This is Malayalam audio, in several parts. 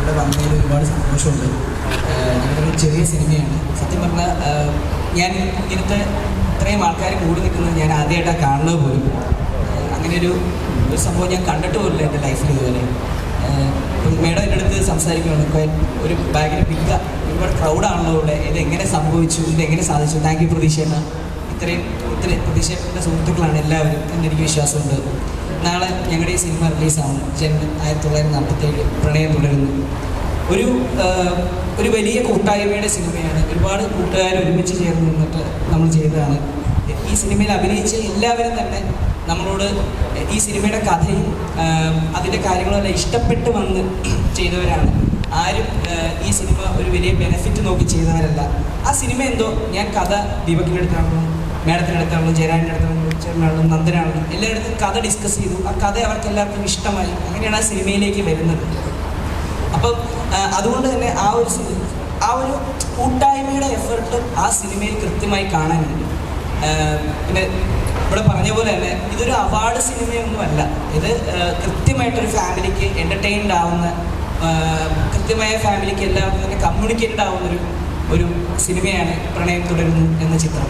ഇവിടെ വന്നതിൽ ഒരുപാട് സന്തോഷമുണ്ട്. ഞങ്ങളുടെ ഒരു ചെറിയ സിനിമയാണ്. സത്യം പറഞ്ഞാൽ ഞാൻ ഇങ്ങനത്തെ ഇത്രയും ആൾക്കാർ കൂടി നിൽക്കുന്നത് ഞാൻ ആദ്യമായിട്ടാണ് കാണുന്നത് പോലും. അങ്ങനെ ഒരു സംഭവം ഞാൻ കണ്ടിട്ട് പോലില്ല എൻ്റെ ലൈഫിൽ ഇതുവരെ. മേഡം എൻ്റെ അടുത്ത് സംസാരിക്കുകയാണ്, ഒരു ഭയങ്കര ഒരുപാട് ക്രൗഡാണല്ലോ ഇവിടെ, ഇതെങ്ങനെ സംഭവിച്ചു, ഇതെങ്ങനെ സാധിച്ചു. താങ്ക് യു പ്രതീക്ഷേട്ട. ഇത്രയും പ്രതീക്ഷേട്ടൻ്റെ സുഹൃത്തുക്കളാണ് എല്ലാവരും എന്നെനിക്ക് വിശ്വാസമുണ്ട്. നാളെ ഞങ്ങളുടെ ഈ സിനിമ റിലീസാണ്. ജനുവരി 1947 പ്രണയം തുടരുന്നു. ഒരു വലിയ കൂട്ടായ്മയുടെ സിനിമയാണ്. ഒരുപാട് കൂട്ടുകാർ ഒരുമിച്ച് ചേർന്ന് നിന്നിട്ട് നമ്മൾ ചെയ്തതാണ്. ഈ സിനിമയിൽ അഭിനയിച്ച എല്ലാവരും തന്നെ നമ്മളോട് ഈ സിനിമയുടെ കഥയും അതിൻ്റെ കാര്യങ്ങളെല്ലാം ഇഷ്ടപ്പെട്ട് വന്ന് ചെയ്തവരാണ്. ആരും ഈ സിനിമ ഒരു വലിയ ബെനിഫിറ്റ് നോക്കി ചെയ്തവരല്ല. ആ സിനിമ എന്തോ ഞാൻ കഥ ദീപക്കിൻ്റെ അടുത്താണെങ്കിലും മേഡത്തിൻ്റെ അടുത്താണെങ്കിലും ജയരാജിൻ്റെ അടുത്താണെങ്കിലും ചേട്ടനാണെങ്കിലും നന്ദനാണെങ്കിലും എല്ലായിടത്തും കഥ ഡിസ്കസ് ചെയ്തു. ആ കഥ അവർക്ക് എല്ലാവർക്കും ഇഷ്ടമായി. അങ്ങനെയാണ് ആ സിനിമയിലേക്ക് വരുന്നത്. അപ്പം അതുകൊണ്ട് തന്നെ ആ ഒരു കൂട്ടായ്മയുടെ എഫേർട്ട് ആ സിനിമയിൽ കൃത്യമായി കാണാനുണ്ട്. പിന്നെ ഇവിടെ പറഞ്ഞ പോലെ തന്നെ ഇതൊരു അവാർഡ് സിനിമയൊന്നുമല്ല. ഇത് കൃത്യമായിട്ടൊരു ഫാമിലിക്ക് എൻ്റർടൈൻഡ് ആവുന്ന, കൃത്യമായ ഫാമിലിക്ക് എല്ലാവർക്കും തന്നെ കമ്മ്യൂണിക്കേറ്റഡ് ആവുന്ന ഒരു സിനിമയാണ് പ്രണയം തുടരുന്നു എന്ന ചിത്രം.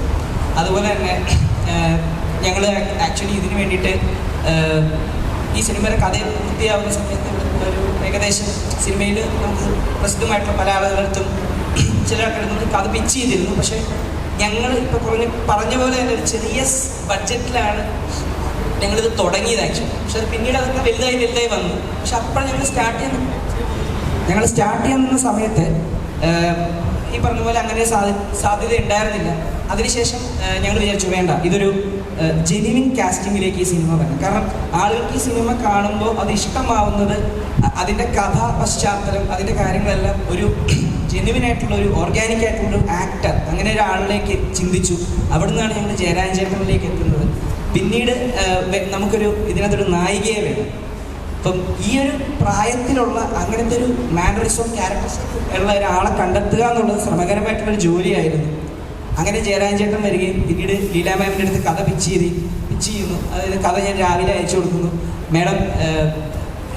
അതുപോലെ തന്നെ ഞങ്ങൾ ആക്ച്വലി ഇതിന് വേണ്ടിയിട്ട് ഈ സിനിമയുടെ കഥ പൂർത്തിയാവുന്ന സമയത്ത് ഒരു ഏകദേശം സിനിമയിൽ നമുക്ക് പ്രസിദ്ധമായിട്ടുള്ള പല ആളുകളടുത്തും ചില ആൾക്കാർക്ക് കഥ പിച്ച് ചെയ്തിരുന്നു. പക്ഷേ ഞങ്ങൾ ഇപ്പോൾ പറഞ്ഞ പോലെ തന്നെ ഒരു ചെറിയ ബഡ്ജറ്റിലാണ് ഞങ്ങളിത് തുടങ്ങിയത് ആക്ച്വലി. പക്ഷെ അത് പിന്നീട് അതൊക്കെ വലുതായി വന്നു. പക്ഷെ അപ്പോൾ ഞങ്ങൾ സ്റ്റാർട്ട് ചെയ്യുന്ന സമയത്ത് ഈ പറഞ്ഞ പോലെ അങ്ങനെ സാധ്യത ഉണ്ടായിരുന്നില്ല. അതിനുശേഷം ഞങ്ങൾ വിചാരിച്ചു വേണ്ട, ഇതൊരു ജെന്യുവിൻ കാസ്റ്റിങ്ങിലേക്ക് ഈ സിനിമ വരണം. കാരണം ആളുകൾക്ക് ഈ സിനിമ കാണുമ്പോൾ അത് ഇഷ്ടമാവുന്നത് അതിൻ്റെ കഥാ പശ്ചാത്തലം, അതിൻ്റെ കാര്യങ്ങളെല്ലാം ഒരു ജെന്യുവിൻ ആയിട്ടുള്ള ഒരു ഓർഗാനിക് ആയിട്ടുള്ള ഒരു ആക്ടർ, അങ്ങനെ ഒരാളിലേക്ക് ചിന്തിച്ചു. അവിടെ നിന്നാണ് ഞങ്ങൾ ജയരാജ് ചേട്ടനിലേക്ക് എത്തുന്നത്. പിന്നീട് നമുക്കൊരു ഇതിനകത്തൊരു നായികയെ വേണം. അപ്പം ഈ ഒരു പ്രായത്തിലുള്ള അങ്ങനത്തെ ഒരു മാനറിസം ക്യാരക്ടറിസം ഉള്ള ഒരാളെ കണ്ടെത്തുക എന്നുള്ളത് ശ്രമകരമായിട്ടുള്ളൊരു ജോലിയായിരുന്നു. അങ്ങനെ ജയരാജ് ചേട്ടൻ വരികയും പിന്നീട് ലീലാ മാമിൻ്റെ അടുത്ത് കഥ പിച്ച് ചെയ്യുന്നു. അതായത് കഥ ഞാൻ രാവിലെ അയച്ചു കൊടുക്കുന്നു. മാഡം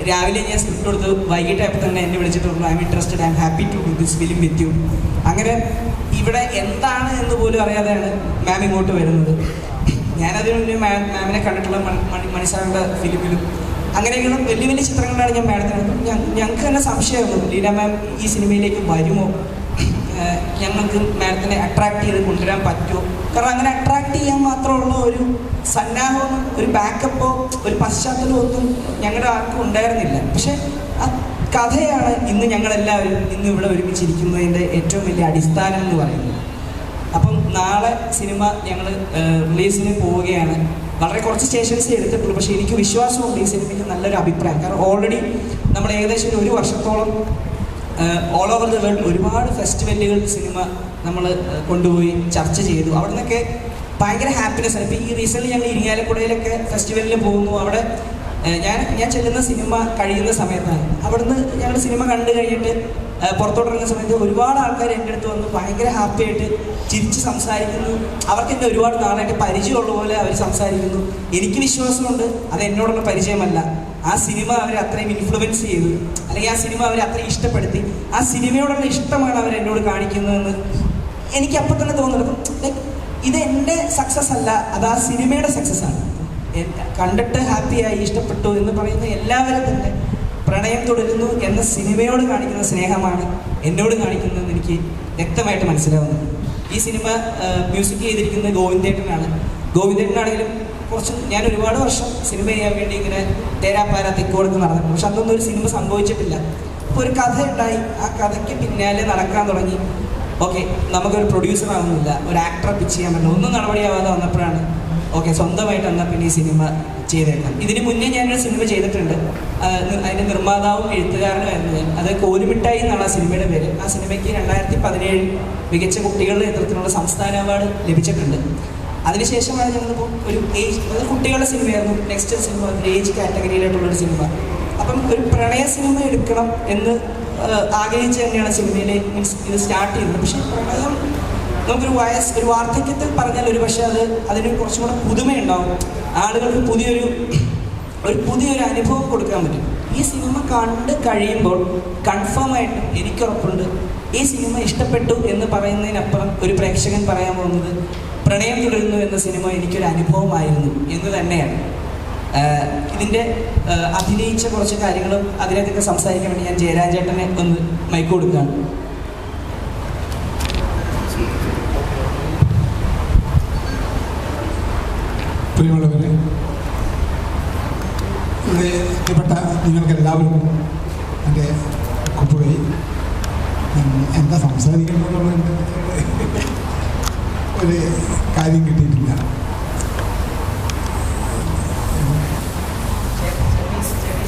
രാവിലെ ഞാൻ സ്ക്രിപ്റ്റ് കൊടുത്ത് വൈകിട്ടായപ്പോൾ തന്നെ എന്നെ വിളിച്ചിട്ട് പറഞ്ഞു, I am interested, I am happy to do this film with you. അങ്ങനെ ഇവിടെ എന്താണ് എന്ന് പോലും അറിയാതെയാണ് മാം ഇങ്ങോട്ട് വരുന്നത്. ഞാനതിന് മുന്നേ മാമിനെ കണ്ടിട്ടുള്ള മണിസാറിൻ്റെ ഫിലിമിലും അങ്ങനെയൊക്കെയുള്ള വലിയ വലിയ ചിത്രങ്ങളിലാണ് ഞാൻ മാഡത്തിന്. ഞങ്ങൾക്ക് തന്നെ സംശയമായിരുന്നു, ലീല മാം ഈ സിനിമയിലേക്ക് വരുമോ, ഞങ്ങൾക്ക് മാഡത്തിനെ അട്രാക്ട് ചെയ്ത് കൊണ്ടുവരാൻ പറ്റുമോ. കാരണം അങ്ങനെ അട്രാക്ട് ചെയ്യാൻ മാത്രമുള്ള ഒരു സന്നാഹമോ ഒരു ബാക്കപ്പോ ഒരു പശ്ചാത്തലമോ ഒന്നും ഞങ്ങളുടെ ആർക്കും ഉണ്ടായിരുന്നില്ല. പക്ഷെ ആ കഥയാണ് ഇന്ന് ഞങ്ങളെല്ലാവരും ഇന്ന് ഇവിടെ ഒരുമിച്ചിരിക്കുന്നതിൻ്റെ ഏറ്റവും വലിയ അടിസ്ഥാനം എന്ന് പറയുന്നത്. അപ്പം നാളെ സിനിമ ഞങ്ങൾ റിലീസിന് പോവുകയാണ്. വളരെ കുറച്ച് സ്റ്റേഷൻസ് എടുത്തിട്ടുള്ളൂ. പക്ഷേ എനിക്ക് വിശ്വാസമുണ്ട് ഈ സിനിമയ്ക്ക് നല്ലൊരു അഭിപ്രായം. കാരണം ഓൾറെഡി നമ്മൾ ഏകദേശം ഒരു വർഷത്തോളം ഓൾ ഓവർ ദ വേൾഡ് ഒരുപാട് ഫെസ്റ്റിവലുകൾ സിനിമ നമ്മൾ കൊണ്ടുപോയി ചർച്ച ചെയ്തു. അവിടെ നിന്നൊക്കെ ഭയങ്കര ഹാപ്പിനെസ് ആണ്. ഇപ്പോൾ ഈ റീസെൻ്റ്ലി ഞങ്ങൾ ഇരിങ്ങാലക്കുടയിലൊക്കെ ഫെസ്റ്റിവലിൽ പോകുന്നു. അവിടെ ഞാൻ ചെല്ലുന്ന സിനിമ കഴിയുന്ന സമയത്താണ്. അവിടുന്ന് ഞങ്ങൾ സിനിമ കണ്ടു കഴിഞ്ഞിട്ട് പുറത്തോട്ടിറങ്ങുന്ന സമയത്ത് ഒരുപാട് ആൾക്കാർ എൻ്റെ അടുത്ത് വന്ന് ഭയങ്കര ഹാപ്പി ആയിട്ട് ചിരിച്ച് സംസാരിക്കുന്നു. അവർക്ക് എന്നെ ഒരുപാട് നാളായിട്ട് പരിചയമുള്ള പോലെ അവർ സംസാരിക്കുന്നു. എനിക്ക് വിശ്വാസമുണ്ട് അത് എന്നോടുള്ള പരിചയമല്ല, ആ സിനിമ അവരെ അത്രയും ഇൻഫ്ലുവൻസ് ചെയ്തു, അല്ലെങ്കിൽ ആ സിനിമ അവരെ അത്രയും ഇഷ്ടപ്പെടുത്തി, ആ സിനിമയോടുള്ള ഇഷ്ടമാണ് അവർ എന്നോട് കാണിക്കുന്നതെന്ന് എനിക്ക് അപ്പം തന്നെ തോന്നുന്നത്. ലൈക്ക് ഇത് എൻ്റെ സക്സസ് അല്ല, അത് ആ സിനിമയുടെ സക്സസ് ആണ്. കണ്ടിട്ട് ഹാപ്പിയായി ഇഷ്ടപ്പെട്ടു എന്ന് പറയുന്ന എല്ലാവരും തന്നെ പ്രണയം തുടരുന്നു എന്ന സിനിമയോട് കാണിക്കുന്ന സ്നേഹമാണ് എന്നോട് കാണിക്കുന്നതെന്ന് എനിക്ക് വ്യക്തമായിട്ട് മനസ്സിലാവുന്നത്. ഈ സിനിമ മ്യൂസിക് ചെയ്തിരിക്കുന്നത് ഗോവിന്ദേട്ടനാണ്. ഗോവിന്ദേട്ടനാണെങ്കിലും ഞാൻ ഒരുപാട് വർഷം സിനിമ ചെയ്യാൻ വേണ്ടി ഇങ്ങനെ തേരാപ്പാര തെക്കോടൊക്കെ നടന്നു. പക്ഷെ അതൊന്നും ഒരു സിനിമ സംഭവിച്ചിട്ടില്ല. അപ്പോൾ ഒരു കഥ ഉണ്ടായി, ആ കഥയ്ക്ക് പിന്നാലെ നടക്കാൻ തുടങ്ങി. ഓക്കെ, നമുക്കൊരു പ്രൊഡ്യൂസർ ആവുന്നില്ല, ഒരു ആക്ടറെ പിച്ച് ചെയ്യാൻ പറ്റില്ല, ഒന്നും നടപടിയാവാതെ വന്നപ്പോഴാണ് ഓക്കെ സ്വന്തമായിട്ട് എന്നാൽ പിന്നെ ഈ സിനിമ ചെയ്തേക്കാം. ഇതിന് മുന്നേ ഞാനൊരു സിനിമ ചെയ്തിട്ടുണ്ട്. അതിൻ്റെ നിർമ്മാതാവും എഴുത്തുകാരനുമായിരുന്നു ഞാൻ. അത് കോലുമിഠായി എന്നാണ് ആ സിനിമയുടെ പേര്. ആ സിനിമയ്ക്ക് 2017 മികച്ച കുട്ടികളുടെ നേതൃത്വത്തിലുള്ള സംസ്ഥാന അവാർഡ് ലഭിച്ചിട്ടുണ്ട്. അതിനുശേഷമാണ് ഞങ്ങളിപ്പോൾ ഒരു ഏജ്, അത് കുട്ടികളുടെ സിനിമയായിരുന്നു. നെക്സ്റ്റ് സിനിമ ഒരു ഏജ് കാറ്റഗറിയിലായിട്ടുള്ളൊരു സിനിമ. അപ്പം ഒരു പ്രണയ സിനിമ എടുക്കണം എന്ന് ആഗ്രഹിച്ച് തന്നെയാണ് സിനിമയിലെ ഇത് സ്റ്റാർട്ട് ചെയ്യുന്നത്. പക്ഷേ പ്രണയം നമുക്കൊരു ഒരു വാർദ്ധക്യത്തിൽ പറഞ്ഞാൽ ഒരു പക്ഷേ അതിന് കുറച്ചും കൂടെ പുതുമയുണ്ടാവും. ആളുകൾക്ക് പുതിയൊരു അനുഭവം കൊടുക്കാൻ പറ്റും. ഈ സിനിമ കണ്ട് കഴിയുമ്പോൾ കൺഫേം ആയിട്ടും എനിക്കുറപ്പുണ്ട് ഈ സിനിമ ഇഷ്ടപ്പെട്ടു എന്ന് പറയുന്നതിനപ്പുറം ഒരു പ്രേക്ഷകൻ പറയാൻ പോകുന്നത് പ്രണയം തുടരുന്നു എന്ന സിനിമ എനിക്കൊരു അനുഭവമായിരുന്നു എന്ന് തന്നെയാണ്. ഇതിൻ്റെ അഭിനയിച്ച കുറച്ച് കാര്യങ്ങളും അതിനകത്തൊക്കെ സംസാരിക്കാൻ വേണ്ടി ഞാൻ ജയരാജ് ചേട്ടനെ ഒന്ന് മൈക്ക് കൊടുക്കുകയാണ്. പ്രിയമുള്ളവരെ, ഇവിടെ എത്തിപ്പെട്ട നിങ്ങൾക്കെല്ലാവർക്കും എൻ്റെ കുപ്പുകൈ. എന്താ സംസാരിക്കണമെന്നുള്ള ഒരു കാര്യം കിട്ടിയിട്ടില്ല.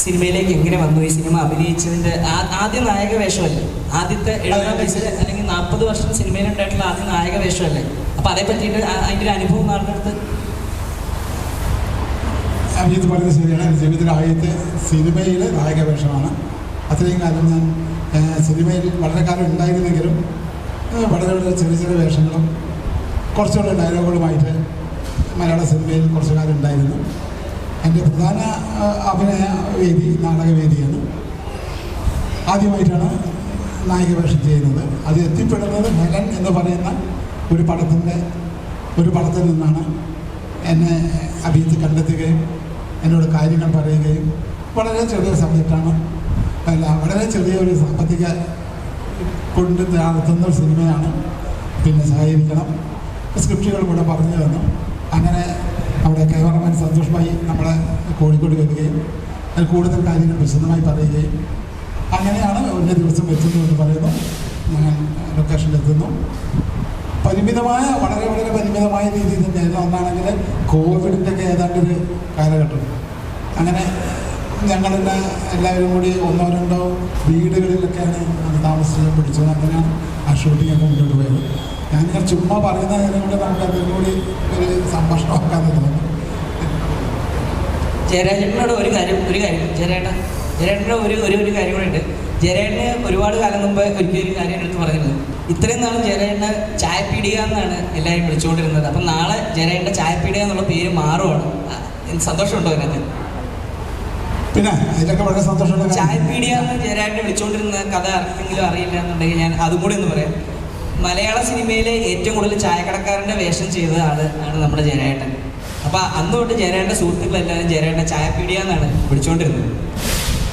സിനിമയിലേക്ക് എങ്ങനെ വന്നു? ഈ സിനിമ അഭിനയിച്ചതിൻ്റെ ആദ്യ നായക വേഷമല്ലേ? ആദ്യത്തെ 70 വയസ്സിൽ അല്ലെങ്കിൽ 40 വർഷം സിനിമയിലുണ്ടായിട്ടുള്ള ആദ്യ നായക വേഷമല്ലേ? അപ്പോൾ അതേ പറ്റിയിട്ട് അതിൻ്റെ ഒരു അനുഭവം നാടിനടുത്ത് അഭിജിത്ത് പറയുന്നത് ശരിയാണ്. എൻ്റെ ജീവിതത്തിലെ ആദ്യത്തെ സിനിമയിലെ നായക വേഷമാണ്. അത്രയും കാലം ഞാൻ സിനിമയിൽ വളരെ കാലം ഉണ്ടായിരുന്നെങ്കിലും വളരെ വളരെ ചെറിയ ചെറിയ വേഷങ്ങളും കുറച്ചുകൂടെ ഡയലോഗുകളുമായിട്ട് മലയാള സിനിമയിൽ കുറച്ചു കാലം ഉണ്ടായിരുന്നു. എൻ്റെ പ്രധാന അഭിനയ വേദി നാടകവേദിയാണ്. ആദ്യമായിട്ടാണ് നായിക വേഷം ചെയ്യുന്നത്. അത് എത്തിപ്പെടുന്നത് ഹെലൻ എന്ന് പറയുന്ന ഒരു പടത്തിൽ നിന്നാണ്. എന്നെ അഭിജിത്ത് കണ്ടെത്തുകയും എന്നോട് കാര്യങ്ങൾ പറയുകയും വളരെ ചെറിയൊരു സബ്ജക്റ്റാണ്, വളരെ ചെറിയൊരു സാമ്പത്തിക കൊണ്ട് നടത്തുന്ന ഒരു സിനിമയാണ്, പിന്നെ സഹകരിക്കണം, സ്ക്രിപ്റ്റുകൾ കൂടെ പറഞ്ഞു തന്നു. അങ്ങനെ നമ്മുടെ ക്യാമറമാൻ സന്തോഷ് ഭായി നമ്മളെ കോഴിക്കോട് വരികയും അതിൽ കൂടുതൽ കാര്യങ്ങൾ വിശദമായി പറയുകയും അങ്ങനെയാണ് ഒരു ദിവസം എത്തുന്നു എന്ന് പറയുന്നു. ഞാൻ ലൊക്കേഷനിലെത്തുന്നു. വളരെ വളരെ പരിമിതമായ രീതിയിൽ തന്നെയായിരുന്നു. ഒന്നാണെങ്കിൽ കോവിഡിൻ്റെ ഒക്കെ ഏതാണ്ടൊരു കാലഘട്ടം. അങ്ങനെ ഞങ്ങളെന്നെ എല്ലാവരും കൂടി 1-2 വീടുകളിലൊക്കെയാണ് അത് താമസിച്ച് പിടിച്ചത്. അങ്ങനെയാണ് ആ ഷൂട്ടിംഗ് ഒക്കെ മുന്നോട്ട് പോയത്. ഞാനിങ്ങനെ ചുമ്മാ പറയുന്ന നേരം കൊണ്ട് നമുക്ക് അതിൽ കൂടി ഒരു സംഭാഷണമാക്കാതെ തോന്നുന്നു. ജയരാജേട്ടനോട് ഒരു കാര്യം ജയരാജേട്ടൻ്റെ ഒരു കാര്യം കൂടെ ഉണ്ട്. ജയരാജന് ഒരുപാട് കാലം മുമ്പ് ഒരിക്കലും ഒരു കാര്യം എടുത്ത് പറഞ്ഞിരുന്നു. ഇത്രയും നാളും ജയരാജനെ ചായപ്പീടിക എന്നാണ് എല്ലാവരും വിളിച്ചുകൊണ്ടിരുന്നത്. അപ്പം നാളെ ജയരാജൻ്റെ ചായപ്പീടിക എന്നുള്ള പേര് മാറുവാണ്. സന്തോഷമുണ്ടോ അതിനകത്ത്? പിന്നെ അതിലൊക്കെ വളരെ സന്തോഷമുള്ള ചായപ്പീടിക എന്ന് ജയരാജനെ വിളിച്ചുകൊണ്ടിരുന്ന കഥ ആർക്കെങ്കിലും അറിയില്ല എന്നുണ്ടെങ്കിൽ ഞാൻ അതും കൂടി ഒന്ന് പറയാം. മലയാള സിനിമയിലെ ഏറ്റവും കൂടുതൽ ചായക്കടക്കാരൻ്റെ വേഷം ചെയ്ത ആണ് നമ്മുടെ ജയരാജൻ. അപ്പോൾ അന്ന് തൊട്ട് ജയരാജൻ്റെ സുഹൃത്തുക്കളെല്ലാവരും ജയരാജൻ്റെ ചായപ്പീടിക എന്നാണ് വിളിച്ചുകൊണ്ടിരുന്നത്.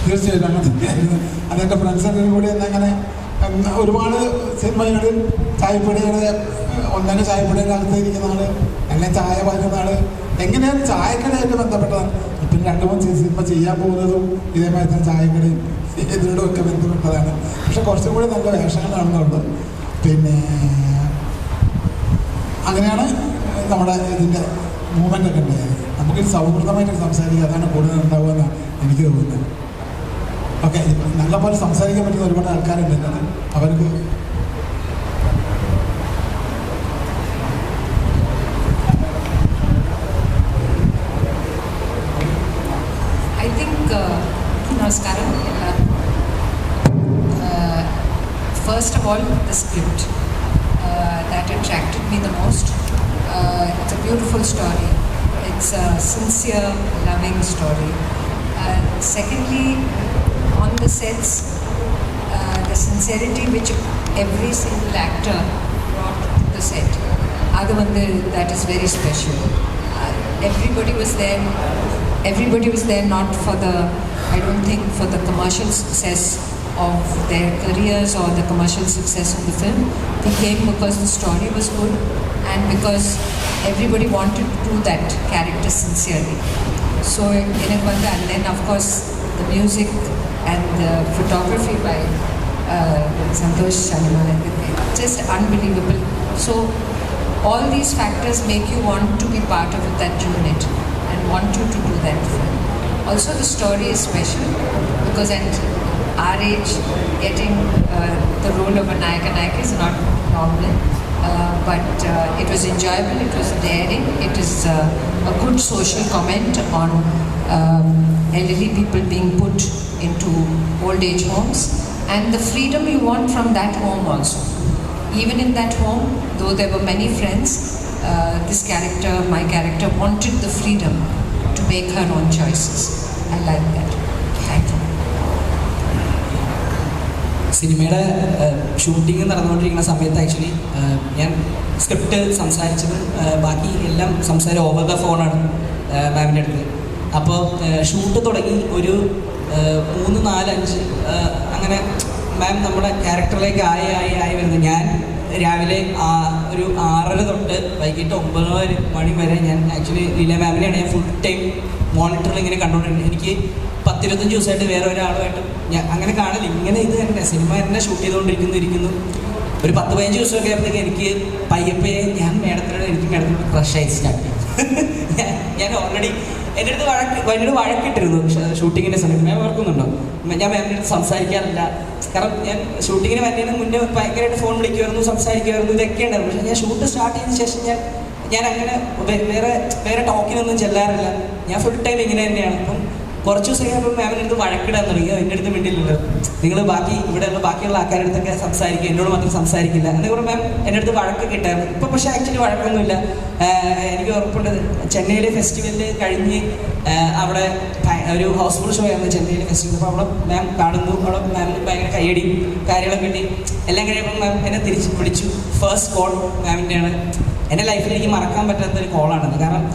തീർച്ചയായിട്ടും അങ്ങനെ അതൊക്കെ ഫ്രണ്ട്സൊക്കെ കൂടി അങ്ങനെ ഒരുപാട് സിനിമകളിൽ ചായപ്പൊടിയുടെ ഒന്നെ ചായപ്പൊടിയുടെ ഇരിക്കുന്ന ആള്, അല്ലെങ്കിൽ ചായ പാരുന്ന ആള്, എങ്ങനെയാണ് ചായക്കടയായിട്ട് ബന്ധപ്പെട്ടതാണ്. ഇപ്പം 2-3 സിനിമ ചെയ്യാൻ പോകുന്നതും ഇതേമാതിരി തന്നെ ചായക്കടയും ഇതിനോടും ഒക്കെ ബന്ധപ്പെട്ടതാണ്. പക്ഷെ കുറച്ചും കൂടി നല്ല വേഷങ്ങളാണെന്നുള്ളത്. പിന്നെ അങ്ങനെയാണ് നമ്മുടെ ഇതിൻ്റെ മൂവ്മെൻ്റൊക്കെ ഉണ്ടായത്. നമുക്കൊരു സൗഹൃദമായിട്ട് സംസാരിക്കുക, അതാണ് കൂടുതൽ ഉണ്ടാവുമെന്നാണ് എനിക്ക് തോന്നുന്നത്. ഓക്കെ, നല്ലപോലെ സംസാരിക്കാൻ പറ്റുന്ന ഒരുപാട് ആൾക്കാരുണ്ട്. അവർക്ക് I think, Namaskaram. First of all, the script that attracted me the most. It's a beautiful story. It's a sincere, loving story. Secondly, on the sets, the sincerity which every single actor brought to the set, that is very special. Everybody was there not for the, I don't think for the commercial success of their careers or the commercial success of the film. They came because the story was good and because everybody wanted to do that character sincerely. So and then of course the music and the photography by Santosh Shalimal, just unbelievable. So all these factors make you want to be part of that unit and want you to do that film. Also the story is special because at our age getting the role of a Nayaka is not normal. But it was enjoyable, it was daring, it is a good social comment on elderly people being put into old age homes and the freedom you want from that home also. Even in that home, though there were many friends, this character, my character, wanted the freedom to make her own choices. I like that. Thank you. സിനിമയുടെ ഷൂട്ടിംഗ് നടന്നുകൊണ്ടിരിക്കുന്ന സമയത്ത് ആക്ച്വലി ഞാൻ സ്ക്രിപ്റ്റ് സംസാരിച്ചതും ബാക്കി എല്ലാം സംസാരം ഓവർ ദ ഫോണാണ് മാമിൻ്റെ അടുത്ത്. അപ്പോൾ ഷൂട്ട് തുടങ്ങി ഒരു 3, 4, 5 അങ്ങനെ മാം നമ്മുടെ ക്യാരക്ടറിലേക്ക് ആയി വരുന്നത്. ഞാൻ രാവിലെ ഒരു 6:30 തൊട്ട് വൈകിട്ട് 9 മണി വരെ ഞാൻ ആക്ച്വലി ലീല മാമിനെയാണ് ഞാൻ ഫുൾ ടൈം മോണിറ്ററിൽ ഇങ്ങനെ കണ്ടുകൊണ്ടിരുന്നത്. എനിക്ക് 10-25 ദിവസമായിട്ട് വേറെ ഒരാളുമായിട്ട് ഞാൻ അങ്ങനെ കാണില്ല. ഇങ്ങനെ ഇത് തന്നെ സിനിമ തന്നെ ഷൂട്ട് ചെയ്തുകൊണ്ടിരിക്കുന്നു. ഒരു 10-15 ദിവസമൊക്കെ ആയപ്പോഴത്തേക്ക് എനിക്ക് പയ്യപ്പയെ എനിക്ക് മേഡത്തിനോട് ക്രഷായി സ്റ്റാർട്ട് ചെയ്തു. ഞാൻ ഓൾറെഡി എൻ്റെ അടുത്ത് വലിയൊരു വഴക്കിട്ടിരുന്നു ഷൂട്ടിങ്ങിൻ്റെ സമയത്ത്. മാം ഓർക്കുന്നുണ്ടോ? ഞാൻ മാമിൻ്റെ അടുത്ത് സംസാരിക്കാറില്ല. കാരണം ഞാൻ ഷൂട്ടിങ്ങിന് വരുന്നതിന് മുന്നേ ഭയങ്കരമായിട്ട് ഫോൺ വിളിക്കുമായിരുന്നു, സംസാരിക്കുമായിരുന്നു, ഇതൊക്കെ ഉണ്ടായിരുന്നു. പക്ഷേ ഞാൻ ഷൂട്ട് സ്റ്റാർട്ട് ചെയ്തതിന് ശേഷം ഞാൻ അങ്ങനെ വേറെ ടോക്കിനൊന്നും ചെല്ലാറില്ല. ഞാൻ ഫുൾ ടൈം ഇങ്ങനെ തന്നെയാണ്. അപ്പം കുറച്ച് ദിവസം കഴിഞ്ഞപ്പോൾ മാമിൻ്റെ അടുത്ത് വഴക്കിടാൻ തുടങ്ങി. എൻ്റെ അടുത്ത് മിണ്ടില്ലല്ലോ, നിങ്ങൾ ഇവിടെയുള്ള ബാക്കിയുള്ള ആൾക്കാരുടെ അടുത്തൊക്കെ സംസാരിക്കുക, എന്നോട് മാത്രം സംസാരിക്കില്ല എന്നൊക്കെ പറഞ്ഞാൽ മാം എൻ്റെ അടുത്ത് വഴക്ക് കിട്ടായിരുന്നു. ഇപ്പോൾ പക്ഷേ ആക്ച്വലി വഴക്കൊന്നുമില്ല. എനിക്ക് ഉറപ്പുണ്ട് ചെന്നൈയിലെ ഫെസ്റ്റിവലിൽ കഴിഞ്ഞ് അവിടെ ഒരു ഹൗസ്ഫുൾ ഷോ ആയിരുന്നു ചെന്നൈയിലെ ഫെസ്റ്റിവൽ. അപ്പോൾ അവിടെ മാം കാണുന്നു, അവിടെ മാമിന് ഭയങ്കര കയ്യടി കാര്യങ്ങളൊക്കെ കിട്ടി. എല്ലാം കഴിയുമ്പോൾ മാം എന്നെ തിരിച്ച് വിളിച്ചു. ഫസ്റ്റ് കോൾ മാമിൻ്റെയാണ്. എൻ്റെ ലൈഫിൽ എനിക്ക് മറക്കാൻ പറ്റാത്തൊരു കോളാണത്. കാരണം